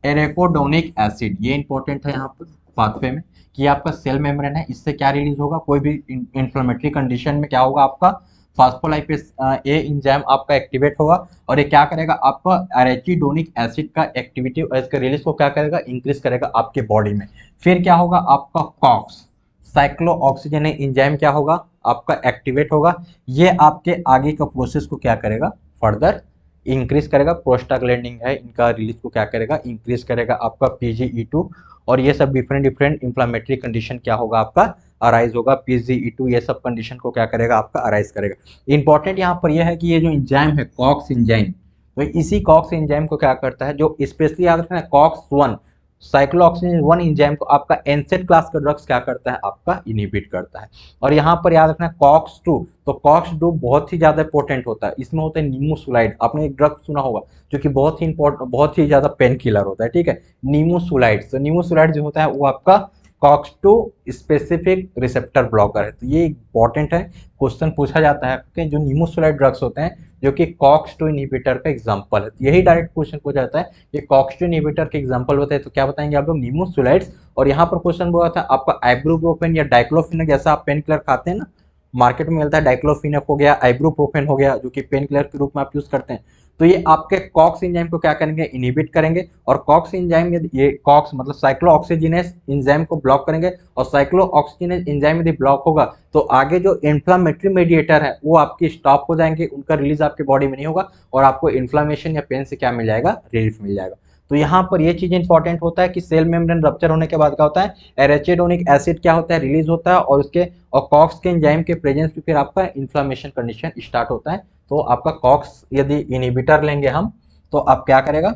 एरेकोडोनिक एसिड। ये इंपॉर्टेंट है यहाँ पर पाथवे में कि आपका सेल मेम्ब्रेन है, इससे क्या रिलीज होगा, कोई भी इंफ्लेमेटरी कंडीशन में क्या होगा, आपका फास्फोलाइपेस ए एंजाइम आपका एक्टिवेट होगा, और ये क्या करेगा, आपका एरेचिडोनिक एसिड का एक्टिविटी इसका रिलीज को क्या करेगा, इंक्रीज करेगा आपके बॉडी में। फिर क्या होगा, आपका कॉक्स साइक्लोऑक्सीजनेस एंजाइम क्या होगा, आपका एक्टिवेट होगा। ये आपके आगे का प्रोसेस को क्या करेगा, फर्दर इंक्रीज करेगा। प्रोस्टाग्लैंडिन है, इनका रिलीज को क्या करेगा, इंक्रीज करेगा आपका PGE2। और ये सब डिफरेंट इंफ्लेमेटरी कंडीशन क्या होगा, आपका अराइज होगा, PgE2 ये सब कंडीशन को क्या करेगा आपका अराइज करेगा। इंपॉर्टेंट यहाँ पर यह है कि ये जो इंजाइम है कॉक्स इंजाइम, तो इसी कॉक्स एंजाइम को क्या करता है, जो स्पेशली याद रखना है कॉक्स 1 साइक्लोऑक्सीजन 1 एंजाइम को आपका एनसेड क्लास का ड्रग्स क्या करता है आपका इनहिबिट करता है। और यहाँ पर याद रखना है कॉक्स 2, तो कॉक्स 2 बहुत ही ज्यादा इंपॉर्टेंट होता है, इसमें होता है नीमोसुलाइड, आपने एक ड्रग सुना होगा जो कि बहुत ही इंपॉर्टेंट बहुत ही ज्यादा पेन किलर होता है, ठीक है, नीमोसुलाइड। तो नीमोसुलाइड जो होता है वो आपका कॉक्स 2 स्पेसिफिक रिसेप्टर ब्लॉकर है। तो ये इंपॉर्टेंट है, क्वेश्चन पूछा जाता है कि जो नीमोसुलाइड ड्रग्स होते हैं जो कि कॉक्स 2 इनहिबिटर का एग्जांपल है, तो यही डायरेक्ट क्वेश्चन पूछा जाता है कि कॉक्स 2 इनहिबिटर के एग्जांपल बताए, तो क्या बताएंगे आप लोग नीमोसुलाइड्स। और यहाँ पर क्वेश्चन बोला था आपका आइब्रोप्रोफेन या डाइक्लोफिनेक, जैसा आप पेन किलर खाते हैं ना, मार्केट में मिलता है डाइक्लोफिनेक हो गया, आइब्रोप्रोफेन हो गया, जो कि पेन किलर के रूप में आप यूज करते हैं, तो ये आपके कॉक्स एंजाइम को क्या करेंगे इनहिबिट करेंगे। और कॉक्स एंजाइम यदि ये कॉक्स मतलब साइक्लोऑक्सीजिनेस एंजाइम को ब्लॉक करेंगे, और साइक्लोऑक्सीजिनेस एंजाइम यदि ब्लॉक होगा तो आगे जो इन्फ्लामेटरी मेडिएटर है वो आपकी स्टॉप हो जाएंगे, उनका रिलीज आपके बॉडी में नहीं होगा, और आपको इन्फ्लामेशन या पेन से क्या मिल जाएगा, रिलीफ मिल जाएगा। तो यहाँ पर ये चीज इंपॉर्टेंट होता है कि सेल मेम्ब्रेन रप्चर होने के बाद क्या होता है, एरेचिडोनिक एसिड क्या होता है रिलीज होता है, और उसके और कॉक्स के एंजाइम के प्रेजेंस में फिर आपका इन्फ्लामेशन कंडीशन स्टार्ट होता है। तो आपका कॉक्स यदि इनहिबिटर लेंगे हम, तो आप क्या करेगा,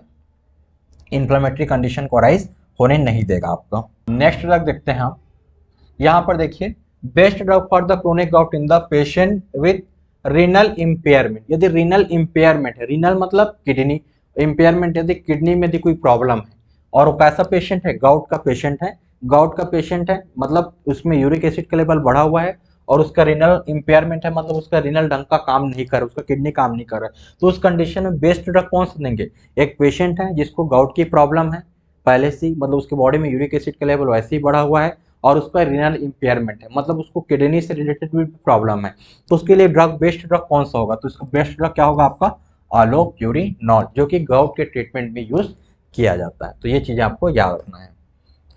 इन्फ्लामेटरी कंडीशन को राइज होने नहीं देगा आपका। नेक्स्ट ड्रग देखते हैं हम, यहाँ पर देखिए, best drug for the chronic gout in the patient with renal impairment. यदि रीनल इम्पेयरमेंट है, रीनल मतलब किडनी इम्पेयरमेंट, यदि किडनी में यदि कोई प्रॉब्लम है, और वो कैसा पेशेंट है, गाउट का पेशेंट है, गाउट का पेशेंट है मतलब उसमें यूरिक एसिड का लेवल बढ़ा हुआ है, और उसका रीनल इम्पेयरमेंट है मतलब उसका रीनल ढंग का काम नहीं कर रहा, उसका किडनी काम नहीं कर रहा है, तो उस कंडीशन में बेस्ट ड्रग कौन सा देंगे। एक पेशेंट है जिसको गाउट की प्रॉब्लम है पहले से, मतलब उसके बॉडी में यूरिक एसिड का लेवल वैसे ही बढ़ा हुआ है, और उसका रीनल इम्पेयरमेंट है मतलब उसको किडनी से रिलेटेड भी प्रॉब्लम है, तो उसके लिए ड्रग बेस्ट ड्रग कौन सा होगा, तो इसका बेस्ट ड्रग क्या होगा आपका अलोप्यूरिनॉल, जो कि गाउट के ट्रीटमेंट में यूज किया जाता है। तो ये चीजें आपको याद रखना है।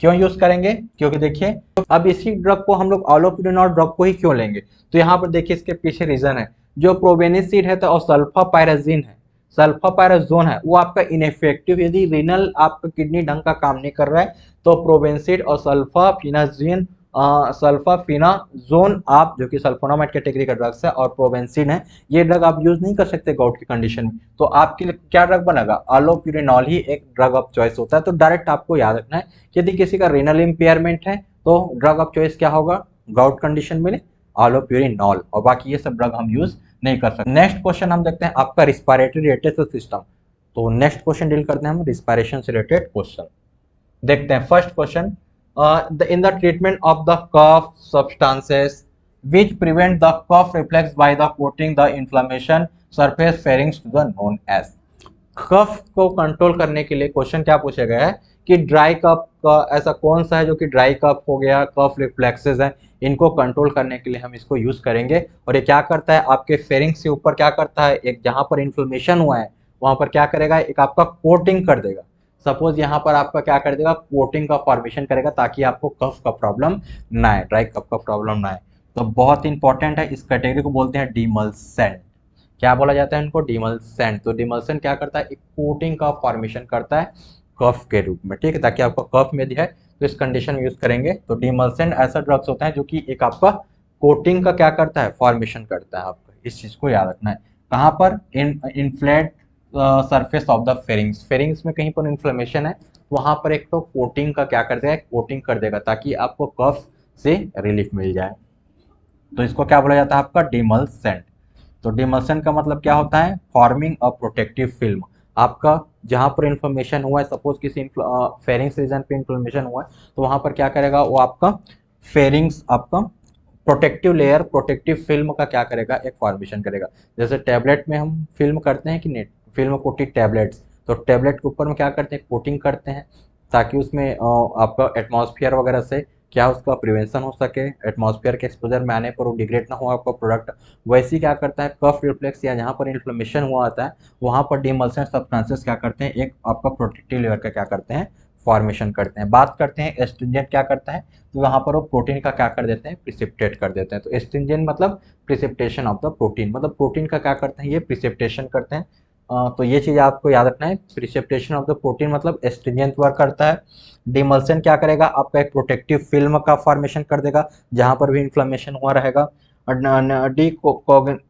क्यों यूज करेंगे, क्योंकि देखिए अब इसी ड्रग को हम लोग अलोप्यूरिनॉल ड्रग को ही क्यों लेंगे, तो यहाँ पर देखिए इसके पीछे रीजन है, जो प्रोबेनिसिड है तो और सल्फापायराजीन है, सल्फापायराजोन है, वो आपका इनइफेक्टिव, यदि रीनल आपका किडनी ढंग का काम नहीं कर रहा है तो प्रोबेंसिड और सल्फाफिनाजीन सल्फाफिनाजोन आप, जो कि सल्फोनामाइड कैटेगरी का ड्रग्स है, और प्रोबेंसिन है, ये ड्रग आप यूज नहीं कर सकते गाउट की कंडीशन में, तो आपके लिए क्या ड्रग बनेगा, अलोप्यूरिनॉल ही एक ड्रग ऑफ चॉइस होता है। तो डायरेक्ट आपको याद रखना है कि यदि किसी का रीनल इम्पेयरमेंट है तो ड्रग ऑफ चॉइस क्या होगा गाउट कंडीशन में, अलोप्यूरिनॉल, और बाकी ये सब ड्रग हम यूज नहीं कर सकते। नेक्स्ट क्वेश्चन हम देखते हैं आपका रिस्पायरेटरी रिलेटेड सिस्टम। तो नेक्स्ट क्वेश्चन डील करते हैं हम रिस्पायरेशन से रिलेटेड क्वेश्चन। देखते हैं first question, in the treatment of the cough substances which prevent the cough reflex by the coating the inflammation surface pharynx to the known as। कफ को कंट्रोल करने के लिए क्वेश्चन क्या पूछा गया है कि ड्राई कफ का ऐसा कौन सा है जो कि ड्राई कफ हो गया, कफ रिफ्लेक्सेस है, इनको कंट्रोल करने के लिए हम इसको यूज करेंगे। और ये क्या करता है आपके फेरिंग्स के ऊपर क्या करता है, एक जहां पर इन्फ्लेमेशन हुआ है वहां पर क्या करेगा, एक आपका कोटिंग कर देगा। सपोज यहाँ पर आपका क्या कर देगा, कोटिंग का फॉर्मेशन करेगा ताकि आपको कफ का प्रॉब्लम ना आए, ड्राई कफ का प्रॉब्लम ना आए। तो बहुत इंपॉर्टेंट है, इस कैटेगरी को बोलते हैं डिमल्सेंट। क्या बोला जाता है इनको, डिमल्सेंट। तो डिमल्सेंट क्या करता है, एक कोटिंग का फॉर्मेशन करता है कफ के रूप में, ठीक है, ताकि आपको कफ में है तो इस कंडीशन में यूज करेंगे। तो डिमल्सेंट ऐसा ड्रग्स होता है जो कि एक आपका कोटिंग का क्या करता है, फॉर्मेशन करता है। आपको इस चीज को याद रखना है, कहाँ पर inflate surface of the pharynx, pharynx में कहीं पर इन्फ्लेमेशन है वहां पर एक तो कोटिंग का क्या कर देगा, कोटिंग कर देगा ताकि आपको कफ से रिलीफ मिल जाए। तो इसको क्या बोला जाता है आपका डिमल्सेंट। तो डिमल्सेंट का मतलब क्या होता है, फॉर्मिंग अ प्रोटेक्टिव फिल्म। आपका जहां पर इन्फ्लेमेशन हुआ है, सपोज किसी फेरिंग्स रीजन पे इन्फ्लेमेशन हुआ है तो वहां पर क्या करेगा वो आपका फेरिंग्स आपका प्रोटेक्टिव लेयर, प्रोटेक्टिव फिल्म का क्या करेगा, एक फॉर्मेशन करेगा। जैसे टैबलेट में हम फिल्म करते हैं कि नहीं, फिल्म कोटेड टैबलेट्स, तो टैबलेट के ऊपर में क्या करते हैं, कोटिंग करते हैं ताकि उसमें आपका एटमॉस्फेयर वगैरह से क्या उसका प्रिवेंशन हो सके, एटमॉस्फेयर के एक्सपोजर में आने पर वो डिग्रेड ना हो आपका प्रोडक्ट। वैसे ही क्या करता है कफ रिफ्लेक्स या जहाँ पर इन्फ्लेमेशन हुआ होता है वहाँ पर डिमल्सेंट सब्सटेंसेस क्या करते हैं, एक आपका प्रोटेक्टिव लेयर का क्या करते हैं, फॉर्मेशन करते हैं। बात करते हैं एस्ट्रिंजेंट क्या करता है, तो यहाँ पर वो प्रोटीन का क्या कर देते हैं, प्रिसिपिटेट कर देते हैं। तो एस्ट्रिंजेंट मतलब प्रिसिपिटेशन ऑफ द प्रोटीन, मतलब प्रोटीन का क्या करते हैं, ये प्रिसिपिटेशन करते हैं तो ये चीज़ आपको याद रखना है। प्रिसिपिटेशन ऑफ द प्रोटीन मतलब एस्ट्रिंजेंट वर्क करता है। डिमल्सन क्या करेगा, आपका एक प्रोटेक्टिव फिल्म का फॉर्मेशन कर देगा जहां पर भी इन्फ्लेमेशन हुआ रहेगा।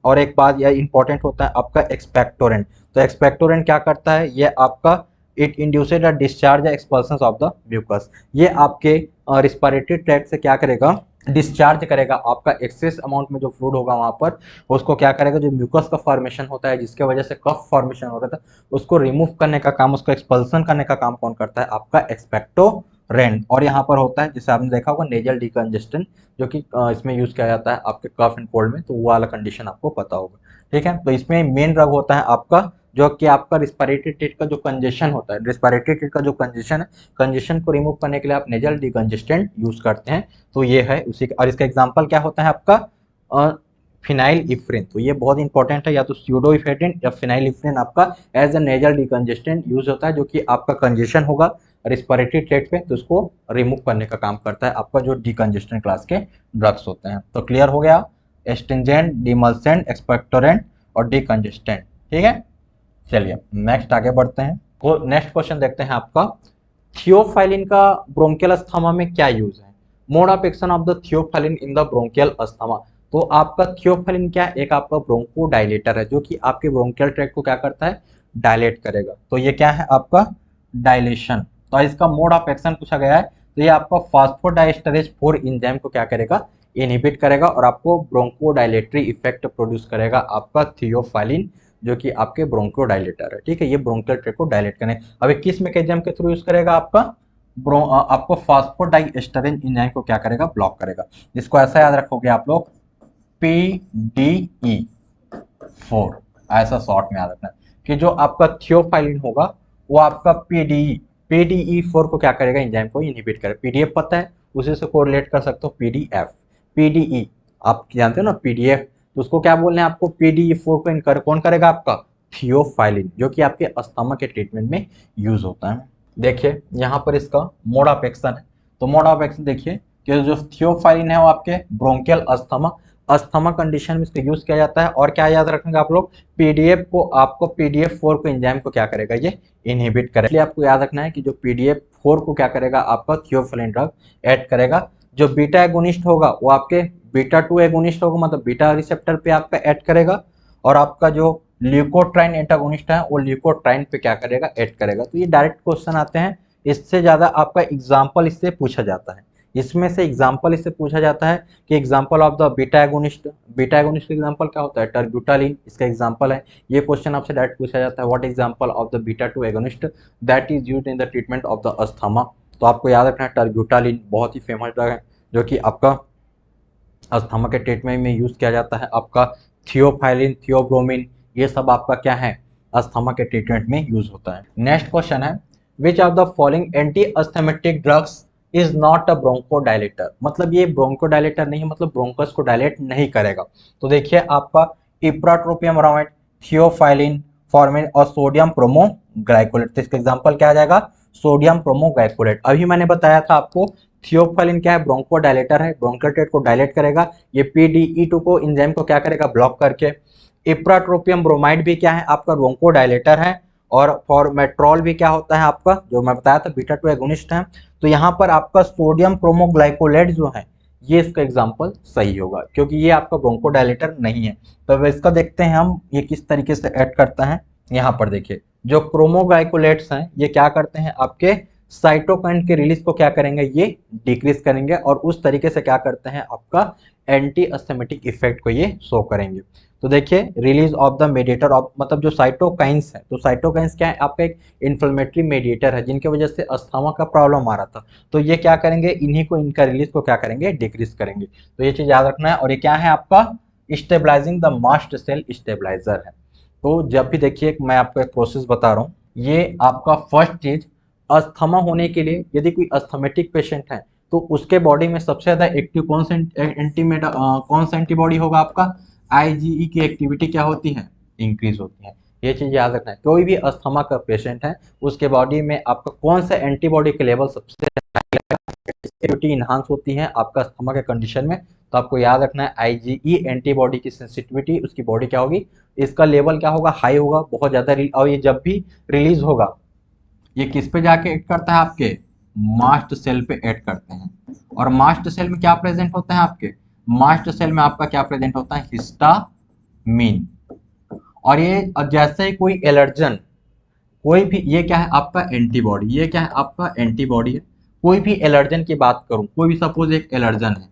और एक बात यह इंपॉर्टेंट होता है आपका एक्सपेक्टोरेंट। तो एक्सपेक्टोरेंट क्या करता है, ये आपका it induced a discharge expulsion of the mucus. ये आपके रिस्पिरेटरी ट्रैक्ट से क्या करेगा, डिस्चार्ज करेगा आपका एक्सेस अमाउंट में जो फ्लूइड होगा वहां पर, उसको क्या करेगा, जो म्यूकस का फॉर्मेशन होता है जिसके वजह से कफ फॉर्मेशन हो रहा था, उसको रिमूव करने का काम, उसको एक्सपल्सन करने का काम कौन करता है, आपका एक्सपेक्टोरेंट। और यहाँ पर होता है जिसे आपने देखा होगा नेजल डिकंजेस्टेंट, जो कि इसमें यूज किया जाता है आपके कफ एंड कोल्ड में, तो वो वाला कंडीशन आपको पता होगा। ठीक है, तो इसमें मेन ड्रग होता है आपका जो कि आपका रिस्पिरेटरी ट्रैक्ट का जो कंजेशन होता है, रिस्पिरेटरी ट्रैक्ट का जो कंजेशन है, कंजेशन को रिमूव करने के लिए आप नेजल डिकंजेस्टेंट यूज करते हैं। तो ये है उसी का, और इसका एग्जांपल क्या होता है आपका फिनाइल इफ्रिन। तो ये बहुत इंपॉर्टेंट है, या तो स्यूडोइफेड्रिन या फिनाइल इफ्रिन आपका as a nasal decongestant use होता है, जो कि आपका कंजेशन होगा रिस्पिरेटरी ट्रैक्ट पे तो उसको रिमूव करने का काम करता है आपका जो डिकंजेस्टेंट क्लास के ड्रग्स होते हैं। तो क्लियर हो गया, एस्ट्रिंजेंट, डिमल्सेंट, एक्सपेक्टोरेंट और डिकंजेस्टेंट। ठीक है, चलिए नेक्स्ट आगे बढ़ते हैं। नेक्स्ट क्वेश्चन देखते हैं आपका, थियोफाइलिन का ब्रोंकियल अस्थमा में क्या यूज है। Mode of action of the theophylline in the bronchial asthma. तो आपका थियोफाइलिन क्या है, एक आपका ब्रोंको डायलेटर है जो कि आपके ब्रोंकियल ट्रैक्ट को क्या करता है, डायलेट करेगा। तो ये क्या है आपका डायलेशन। तो इसका मोड ऑफ एक्शन पूछा गया है, तो ये आपका फास्फोडाइस्टरेज 4 एंजाइम को क्या करेगा, इनहिबिट करेगा और आपको ब्रोंको डायलेटरी इफेक्ट प्रोड्यूस करेगा आपका थियोफाइलिन, जो कि आपके ब्रोंकोडायलेटर है। ठीक है, ये ब्रोंकियल ट्रैक्ट को डायलेट करने, अब किस मैकेनिज्म के थ्रू यूज करेगा, आपको फास्फोडाइएस्टरेज एंजाइम को क्या करेगा, ब्लॉक करेगा। जिसको ऐसा याद रखोगे आप लोग, PDE4, ऐसा शॉर्ट में याद रखना कि जो आपका थियोफाइलिन होगा वो आपका PDE4 को क्या करेगा, एंजाइम को इनहिबिट करेगा। पीडीएफ पता है, उसी से कोरिलेट कर सकते हो पीडीएफ। पीडीई आप जानते हो ना, पीडीएफ, तो उसको क्या बोल रहे हैं आपको, PDE4 को इनकर कौन करेगा, आपका थियोफाइलिन, जो कि आपके अस्थमा के ट्रीटमेंट में यूज होता है। देखिए यहाँ पर इसका मोड ऑफ एक्शन है, तो मोड ऑफ एक्शन देखिए कि जो थियोफाइलिन है वो आपके ब्रोंकियल अस्थमा कंडीशन में इसका यूज किया जाता है। और क्या याद रखेंगे आप लोग, पीडीएफ को, आपको पीडीएफ 4 को एंजाइम को क्या करेगा, ये इनहिबिट करेगा। इसलिए आपको याद रखना है कि जो पीडीएफ 4 को क्या करेगा, आपका थियोफाइलिन ड्रग ऐड करेगा। जो बीटा एगोनिस्ट होगा वो आपके बीटा 2 एगोनिस्ट होगा, मतलब बीटा रिसेप्टर पे आपका ऐड करेगा। और आपका जो ल्यूकोट्राइन एंटागोनिस्ट है वो ल्यूकोट्राइन पे क्या करेगा, ऐड करेगा। तो ये डायरेक्ट क्वेश्चन आते हैं, इससे ज्यादा आपका एग्जाम्पल इससे पूछा जाता है। इसमें से एग्जाम्पल इससे पूछा जाता है कि example of the beta agonist का एग्जाम्पल क्या होता है, टर्ब्यूटालिन इसका एग्जाम्पल है। ये क्वेश्चन आपसे डायरेक्ट पूछा जाता है, what example of the beta 2 agonist that is used in the treatment of the asthma. तो आपको याद रखना है टर्ब्यूटालिन बहुत ही फेमस ड्रग है जो कि आपका अस्थमा के ट्रीटमेंट में यूज किया जाता है। आपका थियोफाइलिन, थियोब्रोमिन, ये सब आपका क्या है, अस्थमा के ट्रीटमेंट में यूज होता है। नेक्स्ट क्वेश्चन है, which of the following anti asthmatic drugs is not a bronchodilator. मतलब ये ब्रोंकोडायलेटर नहीं है, मतलब ब्रोंकस को डायलेट नहीं करेगा। तो देखिए आपका इप्राट्रोपियम रोमेट, थियोफाइलिन, फॉर्मिन और सोडियम प्रोमोग्लाइकोलेट। तो इसका एग्जांपल क्या आ जाएगा, सोडियम प्रोमोग्लाइकोलेट। अभी मैंने बताया था आपको थियोफाइलिन क्या है, ब्रोंकोडायलेटर है, ब्रोंकियल ट्रैक्ट को डायलेट करेगा। ये PDE2 को एंजाइम को क्या करेगा, ब्लॉक करके। इप्राट्रोपियम ब्रोमाइड भी क्या है, आपका ब्रोंकोडायलेटर है। और फॉर्मेट्रॉल भी क्या होता है आपका, जो मैं बताया था बीटा 2 एगोनिस्ट है। तो यहाँ पर आपका सोडियम प्रोमोग्लाइकोलेट जो है, ये इसका एग्जाम्पल सही होगा, क्योंकि ये आपका ब्रोंकोडायलेटर नहीं है। तो अब इसका देखते हैं हम ये किस तरीके से ऐड करता है। यहाँ पर देखिए जो प्रोमोग्लाइकोलेट्स हैं ये क्या करते हैं, आपके साइटोकाइन के रिलीज को क्या करेंगे, ये डिक्रीज करेंगे और उस तरीके से क्या करते हैं, आपका एंटी अस्थमेटिक इफेक्ट को ये शो करेंगे। तो देखिए release of the mediator of, मतलब जो साइटोकाइंस है, तो साइटोकाइंस क्या है, आपका एक इन्फ्लेमेटरी मेडिएटर है जिनकी वजह से अस्थमा का प्रॉब्लम आ रहा था। तो ये क्या करेंगे, इन्हीं को, इनका रिलीज को क्या करेंगे, डिक्रीज करेंगे। तो ये चीज याद रखना है। और ये क्या है आपका stabilising the mast cell stabiliser है। तो जब भी देखिए मैं आपको एक प्रोसेस बता रहा हूँ, ये आपका फर्स्ट चीज, अस्थमा होने के लिए यदि कोई अस्थमेटिक पेशेंट है तो उसके बॉडी में सबसे ज्यादा एक्टिव कौन सा कौन सा एंटीबॉडी होगा, आपका IgE की एक्टिविटी क्या होती है, इंक्रीज होती है। ये चीज याद रखना है, कोई भी अस्थमा का पेशेंट है उसके बॉडी में आपका कौन सा एंटीबॉडी के लेवल सबसे एक्टिविटी इनहांस होती है आपका अस्थमा के कंडीशन में, तो आपको याद रखना है IgE एंटीबॉडी की सेंसिटिविटी, उसकी बॉडी क्या होगी, इसका लेवल क्या होगा, हाई होगा, बहुत ज़्यादा। और ये जब भी रिलीज होगा ये किस पे जाके एक्ट करता है, आपके मास्ट सेल पे एक्ट करते हैं। और मास्ट सेल में क्या प्रेजेंट होता है, आपके मास्ट सेल में आपका क्या प्रेजेंट होता है, हिस्टामीन। और ये जैसे ही कोई एलर्जन, कोई भी, ये क्या है आपका एंटीबॉडी, ये क्या है आपका एंटीबॉडी है। कोई भी एलर्जन की बात करूं, कोई भी सपोज एक एलर्जन है,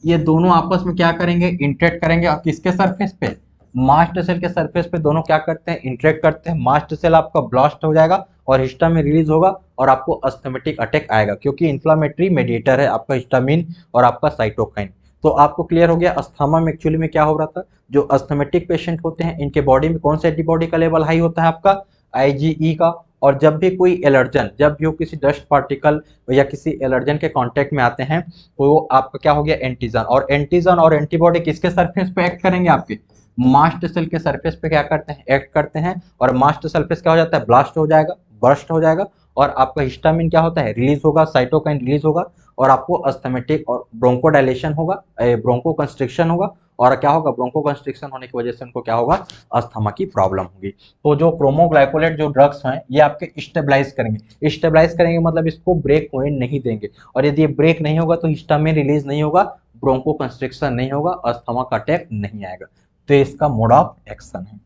ये दोनों आपस में क्या करेंगे, इंटरेक्ट करेंगे। और किसके सरफेस पे, मास्ट सेल के सरफेस पे दोनों क्या करते हैं, इंटरेक्ट करते हैं। मास्ट सेल आपका ब्लास्ट हो जाएगा और हिस्टामिन रिलीज होगा और आपको अस्थमेटिक अटैक आएगा, क्योंकि इन्फ्लामेटरी मेडिएटर है आपका हिस्टामिन और आपका साइटोकाइन। तो आपको क्लियर हो गया अस्थमा में एक्चुअली में क्या हो रहा था। जो अस्थमेटिक पेशेंट होते हैं इनके बॉडी में कौन सा एंटीबॉडी का लेवल हाई होता है, आपका IgE का। और जब भी कोई एलर्जन, जब भी वो किसी डस्ट पार्टिकल या किसी एलर्जन के कांटेक्ट में आते हैं, तो वो आपका क्या हो गया, एंटीजन। और एंटीजन और एंटीबॉडी किसके सरफेस पे एक्ट करेंगे, आपके मास्ट सेल के सरफेस पे क्या करते हैं, एक्ट करते हैं। और मास्ट सरफेस क्या हो जाता है, ब्लास्ट हो जाएगा, बर्स्ट हो जाएगा। और आपका हिस्टामिन क्या होता है, रिलीज होगा, साइटोकाइन रिलीज होगा। और आपको अस्थमेटिक और ब्रोंकोडायलेशन होगा, ब्रोंको कंस्ट्रिक्शन होगा। और क्या होगा, ब्रोंको कंस्ट्रिक्शन होने की वजह से उनको क्या होगा, अस्थमा की प्रॉब्लम होगी। तो जो प्रोमोग्लाइकोलेट जो ड्रग्स हैं ये आपके स्टेबलाइज करेंगे। स्टेबलाइज करेंगे मतलब इसको ब्रेक होने नहीं देंगे। और यदि ये ब्रेक नहीं होगा तो हिस्टामिन रिलीज नहीं होगा, ब्रोंको कंस्ट्रिक्शन नहीं होगा, अस्थमा का अटैक नहीं आएगा। तो इसका मोड ऑफ एक्शन है।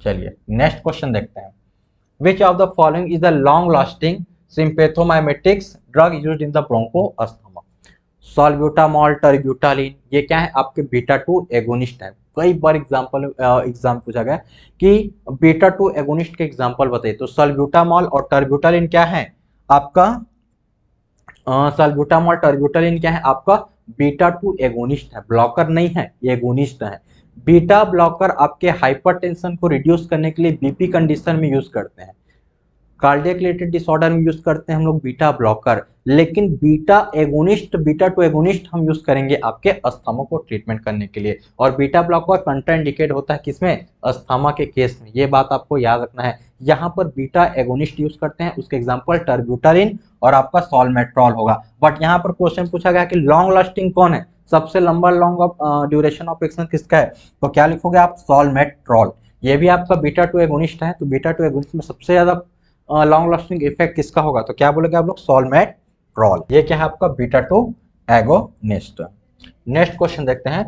चलिए नेक्स्ट क्वेश्चन देखते हैं। Which of the following is the long lasting sympathomimetics drug used in the broncho asthma. Salbutamol, terbutaline, ये क्या है आपके बीटा 2 एगोनिस्ट है। कई बार एग्जाम पूछा गया कि बीटा 2 एगोनिस्ट के एग्जांपल बताइए। तो सॉल्ब्यूटामॉल और टर्ब्यूटालिन क्या है आपका, सॉल्ब्यूटामॉल टर्ब्यूटालिन क्या है आपका बीटा 2 एगोनिस्ट है, ब्लॉकर नहीं है, ये एगोनिस्ट है। बीटा ब्लॉकर आपके हाइपरटेंशन को रिड्यूस करने के लिए बीपी कंडीशन में यूज करते हैं, कार्डियक रिलेटेड डिसऑर्डर में यूज करते हैं हम लोग बीटा ब्लॉकर। लेकिन बीटा एगोनिस्ट, बीटा 2 एगोनिस्ट हम यूज करेंगे आपके अस्थमा को ट्रीटमेंट करने के लिए। और बीटा ब्लॉकर कंट्राइंडिकेट होता है किसमें, अस्थमा के केस में। ये बात आपको याद रखना है। यहाँ पर बीटा एगोनिस्ट यूज करते हैं, उसके एग्जाम्पल टर्ब्यूटालिन और आपका सॉल्मेट्रॉल होगा। बट यहाँ पर क्वेश्चन पूछा गया कि लॉन्ग लास्टिंग कौन है, सबसे लंबा लॉन्ग ड्यूरेशन ऑफ एक्शन किसका है, तो क्या लिखोगे आप, सॉल्मेट्रॉल। ये भी आपका बीटा 2 एगोनिस्ट है। तो बीटा 2 एगोनिस्ट में सबसे ज्यादा लॉन्ग लास्टिंग इफेक्ट किसका होगा, तो क्या बोलोगे आप लोग, सॉल्मेट्रॉल। ये क्या है आपका बीटा 2 एगोनिस्ट। नेक्स्ट क्वेश्चन देखते हैं।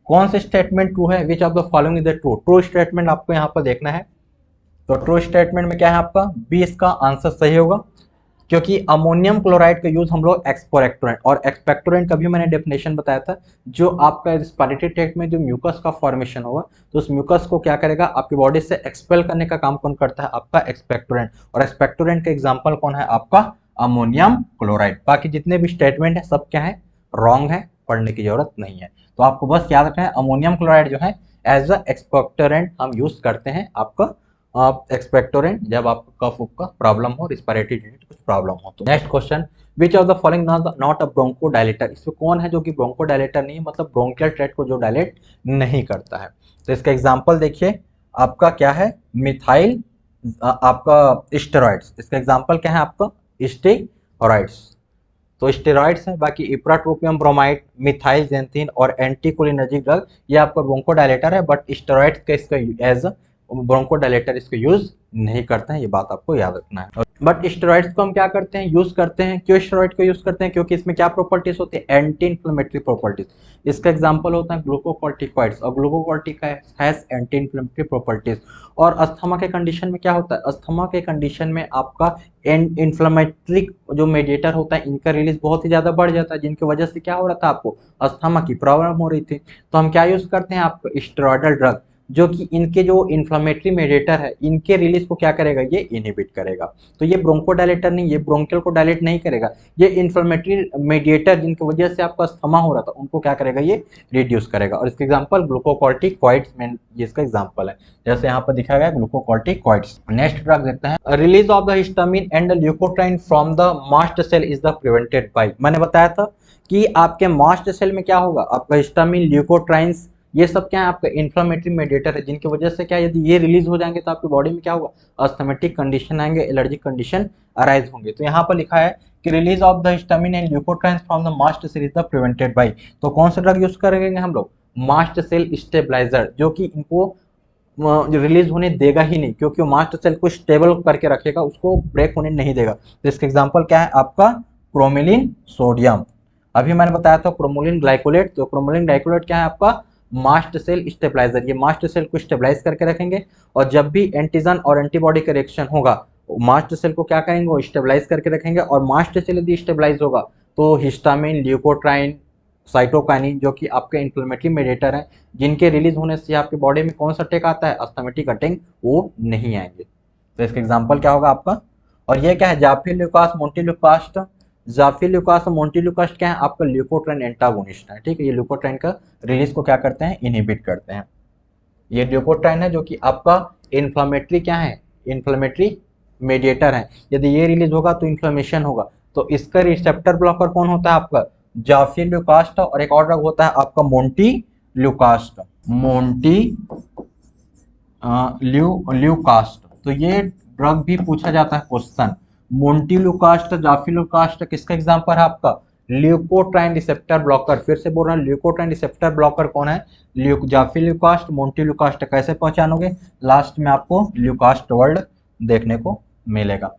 कौन से स्टेटमेंट ट्रू है, which of the following is the true. True statement आपको यहाँ पर देखना है। तो ट्रू स्टेटमेंट में क्या है आपका बी, इसका आंसर सही होगा, क्योंकि अमोनियम क्लोराइड का यूज हम लोग एक्सपोरेक्टोरेंट, और एक्सपेक्टोरेंट का भी मैंने डेफिनेशन बताया था, जो आपका रिस्पिरेटरी ट्रैक्ट में जो म्यूकस का फॉर्मेशन होगा तो उस म्यूकस को क्या करेगा, आपकी बॉडी से एक्सपेल करने का काम कौन करता है, आपका एक्सपेक्टोरेंट। और एक्सपेक्टोरेंट का एग्जाम्पल कौन है, आपका अमोनियम क्लोराइड। बाकी जितने भी स्टेटमेंट है सब क्या है, रॉन्ग है, पढ़ने की जरूरत नहीं है। तो आपको बस याद रखना है अमोनियम क्लोराइड जो है एज अ एक्सपेक्टोरेंट हम यूज करते हैं आपका एक्सपेक्टोरेंट, जब आपको कफ का प्रॉब्लम हो, रिस्पिरेटरी कुछ प्रॉब्लम हो। तो next question, which of the following not a bronchodilator. इसमें कौन है जो कि ब्रोंको डायलेटर नहीं है, मतलब ब्रोंकियल ट्रैक्ट को जो डायलेट नहीं करता है। तो इसका एग्जांपल देखिए, आपका क्या है, मिथाइल आपका स्टेरॉइड्स। इसका एग्जांपल क्या है आपका, स्टेरॉइड्स। तो स्टेरॉइड्स है, बाकी इप्राट्रोपियम ब्रोमाइड, मिथाइल जेंथिन और एंटीकोलिनर्जिक ड्रग, ये आपका ब्रोंको डायलेटर है। बट स्टेरॉइड्स का इसका एज ब्रोंको डायलेटर इसको यूज नहीं करते हैं, ये बात आपको याद रखना है। बट स्टेरॉइड्स को हम क्या करते हैं, यूज करते हैं। क्यों स्टेरॉइड को यूज करते हैं, क्योंकि इसमें क्या प्रॉपर्टीज होती है, एंटी इन्फ्लेमेटरी प्रॉपर्टीज। इसका एग्जांपल होता है ग्लूकोकॉर्टिकॉइड्स, और glucocorticoid has anti inflammatory properties. और अस्थमा के कंडीशन में क्या होता है, अस्थमा के कंडीशन में आपका इन्फ्लेमेटरी जो मेडिएटर होता है इनका रिलीज बहुत ही ज्यादा बढ़ जाता है, जिनकी वजह से क्या हो रहा था, आपको अस्थमा की प्रॉब्लम हो रही थी। तो हम क्या यूज करते हैं, आपको स्टेरॉइडल ड्रग, जो कि इनके जो इन्फ्लेमेटरी मेडिएटर है इनके रिलीज को क्या करेगा, ये इनहिबिट करेगा। तो ये ब्रोंको डायलेटर नहीं, ये ब्रोंकियल को डायलेट नहीं करेगा, ये इन्फ्लेमेटरी मेडिएटर जिनकी वजह से आपका अस्थमा हो रहा था उनको क्या करेगा, ये रिड्यूस करेगा। और इसके एग्जांपल ग्लूकोकॉर्टिकॉइड्स में ये इसका एग्जांपल है, जैसे यहाँ पर दिखाया गया ग्लूकोकॉर्टिकॉइड्स। नेक्स्ट ड्रग देखते हैं, release of the histamine and leukotriene from the mast cell is the prevented by. मैंने बताया था कि आपके मास्ट सेल में क्या होगा, आपका हिस्टामिन ल्यूकोट्राइंस ये सब क्या है आपका इन्फ्लामेटरी मेडिएटर है, जिनकी वजह से क्या यदि ये रिलीज हो जाएंगे तो आपकी बॉडी में क्या होगा, अस्थमेटिक कंडीशन आएंगे, एलर्जिक कंडीशन अराइज होंगे। तो यहाँ पर लिखा है कि release of the histamine and leukotrienes from the mast cell is the prevented by. तो कौन सा ड्रग यूज करेंगे हम लोग, मास्ट सेल स्टेबलाइजर, जो कि इनको रिलीज होने देगा ही नहीं, क्योंकि वो मास्ट सेल को स्टेबल करके रखेगा, उसको ब्रेक होने नहीं देगा। तो इसका एग्जांपल क्या है आपका क्रोमिलिन सोडियम। अभी मैंने बताया था क्रोमोलिन ग्लाइकोलेट, तो क्रोमोलिन ग्लाइकोलेट क्या है आपका मास्ट सेल स्टेबलाइजर, ये मास्ट सेल को स्टेबलाइज करके रखेंगे, और जब भी एंटीजन और एंटीबॉडी का रिएक्शन होगा मास्ट सेल को क्या करेंगे, वो स्टेबलाइज करके रखेंगे। और मास्ट सेल यदि स्टेबलाइज होगा तो हिस्टामिन, ल्यूकोट्राइन, साइटोकाइनिन, जो कि आपके इन्फ्लेमेटरी मेडिएटर हैं, जिनके रिलीज होने से आपकी बॉडी में कौन सा अटैक आता है, अस्थमेटिक अटैक, वो नहीं आएंगे। तो इसका एग्जांपल क्या होगा आपका, और ये क्या है जाफिलुकास मोंटेलुकास्ट। जाफिलुकास और मोंटेलुकास्ट क्या है आपका ल्यूकोट्राइन एंटागोनिस्ट है, ठीक है। ये ल्यूकोट्राइन का रिलीज को क्या करते हैं, इनहिबिट करते हैं। ये ल्यूकोट्राइन है जो कि आपका इन्फ्लेमेटरी क्या है, इन्फ्लेमेटरी मेडिएटर है। यदि ये रिलीज होगा तो इन्फ्लेमेशन होगा। तो इसका रिसेप्टर ब्लॉकर कौन होता है आपका, जाफिलुकास्ट, और एक और ड्रग होता है आपका मोंटेलुकास्ट, ल्यूकास्ट। तो ये ड्रग भी पूछा जाता है क्वेश्चन। मोंटेलुकास्ट, जाफिलुकास्ट किसका एग्जांपल है आपका, ल्यूकोट्राइन रिसेप्टर ब्लॉकर। फिर से बोल रहा हूं, ल्यूकोट्राइन रिसेप्टर ब्लॉकर कौन है, जाफिलुकास्ट, मोंटेलुकास्ट। कैसे पहचानोगे, लास्ट में आपको ल्यूकास्ट वर्ड देखने को मिलेगा।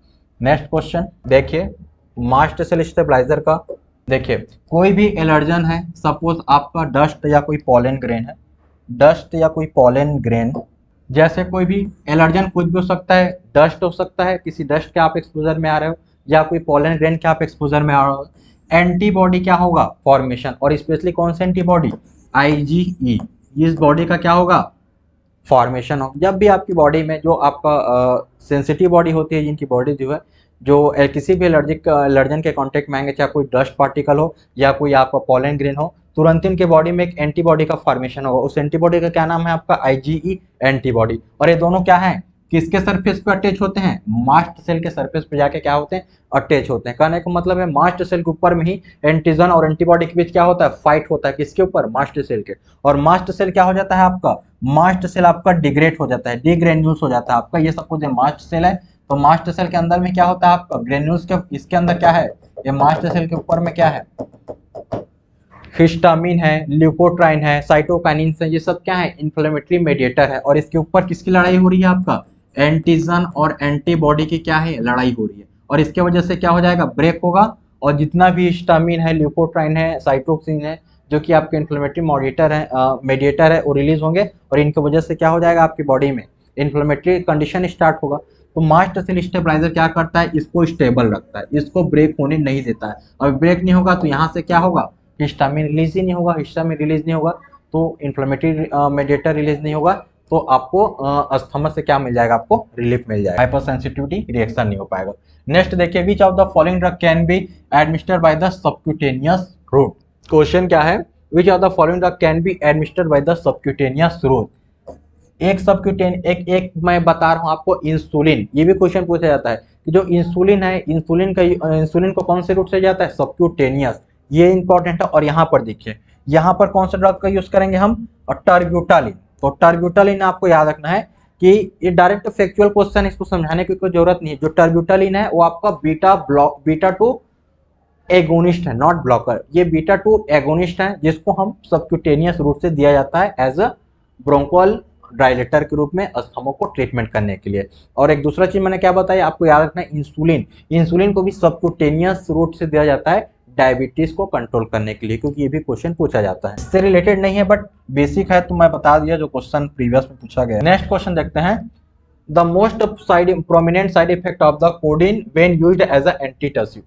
नेक्स्ट क्वेश्चन देखिए, मास्ट सेल स्टेबलाइजर का देखिए, कोई भी एलर्जन है, सपोज आपका डस्ट या कोई पॉलन ग्रेन है, डस्ट या कोई पॉलन ग्रेन, जैसे कोई भी एलर्जन कुछ भी हो सकता है, डस्ट हो सकता है, किसी डस्ट के आप एक्सपोजर में आ रहे हो, या कोई पॉलन ग्रेन के आप एक्सपोजर में आ रहे हो, एंटीबॉडी क्या होगा, फॉर्मेशन। और स्पेशली कौन सी एंटीबॉडी, आईजीई, इस बॉडी का क्या होगा, फॉर्मेशन हो। जब भी आपकी बॉडी में जो आपका सेंसिटिव बॉडी होती है, जिनकी बॉडी जो है जो किसी भी एलर्जन के कांटेक्ट में आएंगे, चाहे कोई डस्ट पार्टिकल हो या कोई आपका पॉलन ग्रेन हो, तुरंत इनके बॉडी में एक एंटीबॉडी का फॉर्मेशन होगा। उस एंटीबॉडी का क्या नाम है आपका, आईजीई एंटीबॉडी। और ये दोनों क्या है, किसके सरफेस पे अटैच होते हैं, मास्ट सेल के सरफेस पे जाके क्या होते हैं, अटैच होते हैं। कहने का मतलब है मास्ट सेल के ऊपर में ही एंटीजन और एंटीबॉडी के बीच क्या होता है, फाइट होता है, किसके ऊपर, मास्ट सेल के। और मास्ट सेल क्या हो जाता है आपका, मास्ट सेल आपका डिग्रेड हो जाता है, डिग्रेन्यूल्स हो जाता है आपका। ये सपोज ये मास्ट सेल है, तो मास्ट सेल के अंदर में क्या होता है आपका, ग्रेन्यूल्स के, इसके अंदर क्या है, ये मास्ट सेल के ऊपर में क्या है, हिस्टामिन है, ल्यूकोट्राइन है, साइटोकाइनिन है, ये सब क्या है, इन्फ्लेमेटरी मेडिएटर है। और इसके ऊपर किसकी लड़ाई हो रही है आपका, एंटीजन और एंटीबॉडी की क्या है, लड़ाई हो रही है। और इसके वजह से क्या हो जाएगा, ब्रेक होगा, और जितना भी हिस्टामिन है, ल्यूकोट्राइन है, साइटोक्सिन है, जो कि आपके इन्फ्लेमेटरी मेडिएटर है, वो रिलीज होंगे, और इनकी वजह से क्या हो जाएगा, आपकी बॉडी में इन्फ्लेमेटरी कंडीशन स्टार्ट होगा। तो मास्ट सेल स्टेबलाइजर क्या करता है, इसको स्टेबल रखता है, इसको ब्रेक होने नहीं देता है। और ब्रेक नहीं होगा तो यहाँ से क्या होगा, हिस्टामिन रिलीज ही नहीं होगा, हिस्टामिन रिलीज नहीं होगा तो इन्फ्लेमेटरी मेडिएटर रिलीज नहीं होगा, तो आपको अस्थमा से क्या मिल जाएगा, आपको रिलीफ मिल जाएगा, हाइपर सेंसिटिविटी रिएक्शन नहीं हो पाएगा। नेक्स्ट देखिए, which of the following drug can be administered by the subcutaneous route. Question क्या है, which of the following drug can be administered by the subcutaneous route. एक मैं बता रहा हूँ आपको, इंसुलिन, ये भी क्वेश्चन पूछा जाता है कि जो इंसुलिन है, इंसुलिन को कौन से रूट से जाता है, सबक्यूटेनियस, ये इंपॉर्टेंट है। और यहाँ पर देखिए, यहाँ पर कौन सा ड्रग का यूज करेंगे हम, टर्ब्यूटालिन। तो टर्ब्यूटालिन आपको याद रखना है कि ये डायरेक्ट फैक्चुअल क्वेश्चन, इसको समझाने की कोई जरूरत नहीं है। जो टर्ब्यूटालिन है वो आपका बीटा 2 एगोनिस्ट है, नॉट ब्लॉकर। ये बीटा 2 एगोनिस्ट है, जिसको हम सबक्यूटेनियस रूट से दिया जाता है एज अ ब्रोंकोल डायलेटर के रूप में अस्थमा को ट्रीटमेंट करने के लिए। और एक दूसरा चीज मैंने क्या बताया आपको याद रखना है, इंसुलिन को भी सबक्यूटेनियस रूट से दिया जाता है डायबिटीज को कंट्रोल करने के लिए, क्योंकि ये भी क्वेश्चन पूछा जाता है। इससे रिलेटेड नहीं है बट बेसिक है, तो मैं बता दिया जो क्वेश्चन प्रीवियस में पूछा गया। नेक्स्ट क्वेश्चन देखते हैं, the most prominent side effect of the codeine when used as a antitussive.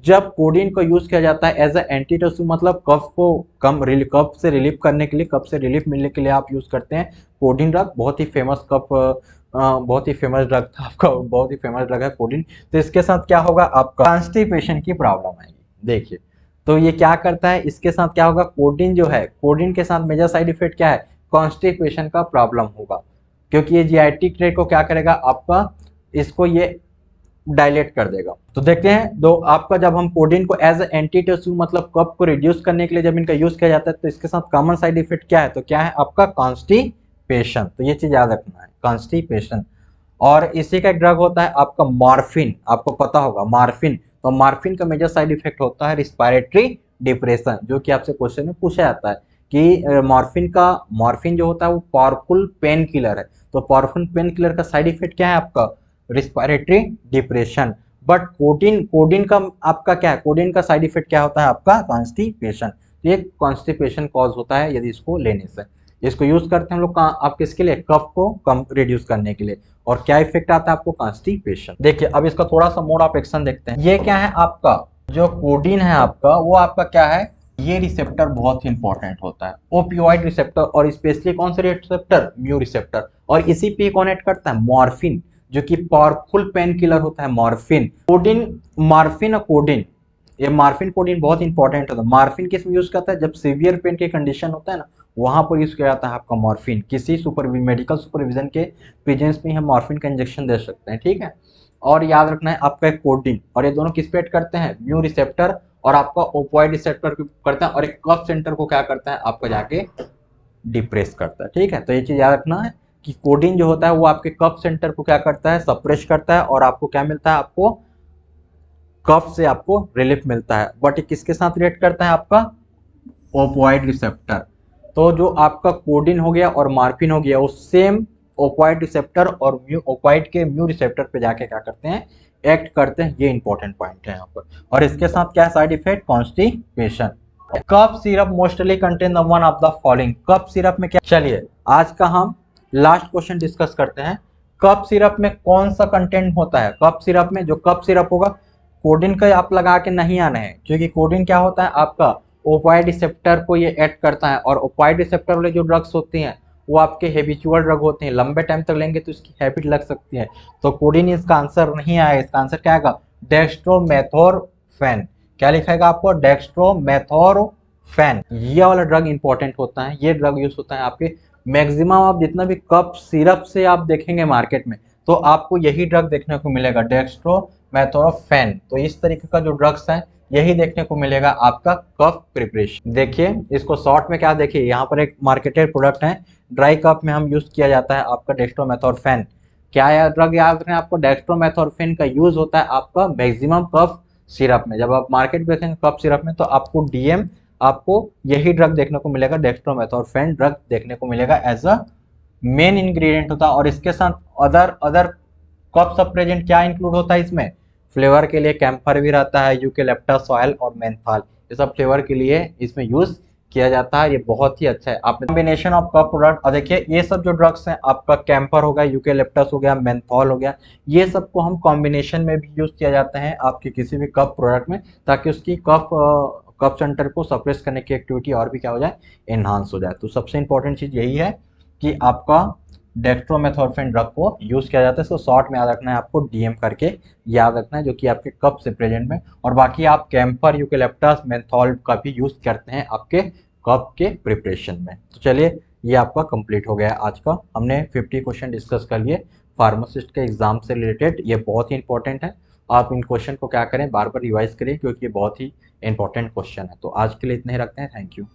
जब कोडीन को यूज किया जाता है एज अ एंटीटस्यू, मतलब कफ से रिलीफ करने के लिए, कफ से रिलीफ मिलने के लिए आप यूज करते हैं कोडीन ड्रग। बहुत ही फेमस बहुत ही फेमस ड्रग था आपका, बहुत ही फेमस ड्रग है कोडीन। तो इसके साथ क्या होगा, आपका कॉन्स्टिपेशन की प्रॉब्लम आएगी। देखिए, तो ये क्या करता है, इसके साथ क्या होगा, कोडीन जो है, कोडीन के साथ मेजर साइड इफेक्ट क्या है, कॉन्स्टिपेशन का प्रॉब्लम होगा, क्योंकि ये जीआईटी ट्रैक्ट को क्या करेगा आपका, इसको ये डायलेट कर देगा। तो देखते हैं दो आपका, जब हम कोडिन को एज एंटी टिश्यू मतलब कफ को रिड्यूस करने के लिए जब इनका यूज किया जाता है तो इसके साथ कॉमन साइड इफेक्ट क्या है, तो क्या है आपका कॉन्स्टिपेशन। तो ये चीज याद रखना है, कॉन्स्टिपेशन। और इसी का एक ड्रग होता है आपका मॉर्फिन, आपको पता होगा मॉर्फिन। तो मॉर्फिन का मेजर साइड इफेक्ट होता है रिस्पायरेटरी डिप्रेशन, जो कि आपसे क्वेश्चन में पूछा जाता है कि मॉर्फिन जो होता है वो पावरफुल पेन किलर है। तो पावरफुल पेन किलर का साइड इफेक्ट क्या है आपका, respiratory depression. But coding coding का आपका क्या है, कोडिन का साइड इफेक्ट क्या होता है आपका कॉन्स्टिपेशन। तो ये कॉन्स्टिपेशन कॉज होता है यदि इसको लेने से। इसको यूज करते हैं हम लोग आप किसके लिए, कफ को कम रिड्यूस करने के लिए। और क्या इफेक्ट आता है आपको, कॉन्स्टिपेशन। देखिए अब इसका थोड़ा सा मोड ऑफ एक्शन देखते हैं। ये क्या है आपका, जो कोडिन है आपका वो आपका क्या है, ये रिसेप्टर बहुत ही इंपॉर्टेंट होता है, ओपियोइड रिसेप्टर, और स्पेशली कौन से रिसेप्टर, म्यू रिसेप्टर। और इसी पे कनेक्ट करता है मॉर्फिन, जो कि पावरफुल पेन किलर होता है मॉर्फिन। कोडिन, मॉर्फिन और कोडिन, ये मॉर्फिन कोडिन बहुत इंपॉर्टेंट होता है। मॉर्फिन किस में यूज करता है, जब सीवियर पेन की कंडीशन होता है ना, वहां पर यूज किया जाता है आपका मॉर्फिन। किसी मेडिकल सुपरविजन के प्रेजेंस में हम मॉर्फिन का इंजेक्शन दे सकते हैं, ठीक है। और याद रखना है आपका एक कोडिन, और ये दोनों किस पे एक्ट करते हैं, म्यू रिसेप्टर और आपका ओपोइड रिसेप्टर करते हैं, और एक कफ सेंटर को क्या करता है आपका जाके डिप्रेस करता है, ठीक है। तो ये चीज याद रखना है कि कोडिन जो होता है वो आपके कफ सेंटर को क्या करता है, सप्रेस करता है, और आपको क्या मिलता है, आपको कफ से आपको रिलीफ मिलता है। बट किसके साथ रिएक्ट करता है आपका, ओपोइड रिसेप्टर। तो जो आपका कोडिन हो गया और मॉर्फिन हो गया वो सेम ओपोइड रिसेप्टर और ओपोइड के म्यू रिसेप्टर पे जाके क्या करते हैं, एक्ट करते हैं। ये इंपॉर्टेंट पॉइंट है यहाँ पर। और इसके साथ क्या side effect, constipation. Cough syrup mostly contain the one of the following. Cough syrup में क्या, चलिए आज का हम लास्ट क्वेश्चन डिस्कस करते हैं। कफ सिरप में कौन सा कंटेंट होता है, कफ सिरप में जो कफ सिरप होगा, कोडिन का आप लगा के नहीं आना है, क्योंकि कोडिन क्या होता है आपका ओपाइड रिसेप्टर को ये एक्ट करता है। और ओपाइड रिसेप्टर वाले जो ड्रग्स होती हैं वो आपके हैबिचुअल ड्रग होते हैं, लंबे टाइम तक लेंगे तो इसकी हैबिट लग सकती है। तो कोडिन इसका आंसर नहीं आएगा, इसका आंसर क्या आएगा, डेक्स्ट्रोमेथोर्फेन। क्या लिखेगा आपको, डेक्स्ट्रोमेथोर्फेन। ये वाला ड्रग इंपॉर्टेंट होता है, ये ड्रग यूज होता है आपके मैक्सिमम, आप जितना भी कफ सिरप से आप देखेंगे मार्केट में तो आपको यही ड्रग देखने को मिलेगा, डेक्स्ट्रोमेथोर्फेन। तो इस तरीके का जो ड्रग्स है यही देखने को मिलेगा आपका कफ प्रिपरेशन। देखिए इसको शॉर्ट में क्या, देखिए यहाँ पर एक मार्केटेड प्रोडक्ट है, ड्राई कफ में हम यूज किया जाता है आपका डेक्स्ट्रोमेथोर्फेन। क्या है ड्रग, याद रखें आपको, डेक्स्ट्रोमेथोर्फेन का यूज होता है आपका मैक्सिमम कफ सिरप में। जब आप मार्केट में देखेंगे कफ सिरप में तो आपको डीएम, आपको यही ड्रग देखने को मिलेगा, डेक्स्ट्रोमेथोर्फेन ड्रग देखने को मिलेगा एज अ मेन इंग्रेडिएंट होता है। और इसके साथ अदर कफ सब प्रेजेंट क्या इंक्लूड होता है इसमें, फ्लेवर के लिए कैम्फर भी रहता है, यूकेलिप्टस ऑयल और मेंथॉल, ये सब फ्लेवर के लिए इसमें यूज किया जाता है। ये बहुत ही अच्छा है। आप कॉम्बिनेशन ऑफ कफ प्रोडक्ट, और देखिए ये सब जो ड्रग्स हैं आपका कैम्फर हो गया, यूकेलिप्टस हो गया, मेंथॉल हो गया, ये सब को हम कॉम्बिनेशन में भी यूज किया जाता है आपके किसी भी कफ प्रोडक्ट में, ताकि उसकी कफ सेंटर को सप्रेस करने की एक्टिविटी और भी क्या हो जाए, एनहांस हो जाए। तो सबसे इंपॉर्टेंट चीज यही है कि आपका डेक्स्ट्रोमेथोर्फेन ड्रग को यूज किया जाता है। इसको शॉर्ट में याद रखना है आपको, डीएम करके याद रखना है, जो कि आपके कफ से प्रेजेंट में। और बाकी आप कैम्फर, यूकेलिप्टस, मेंथॉल का भी यूज करते हैं आपके कफ के प्रिपरेशन में। तो चलिए ये आपका कंप्लीट हो गया है आज का, हमने 50 क्वेश्चन डिस्कस कर लिए फार्मासिस्ट के एग्जाम से रिलेटेड। ये बहुत ही इंपॉर्टेंट है, आप इन क्वेश्चन को क्या करें, बार बार रिवाइज करें, क्योंकि ये बहुत ही इंपॉर्टेंट क्वेश्चन है। तो आज के लिए इतने ही रखते हैं, थैंक यू।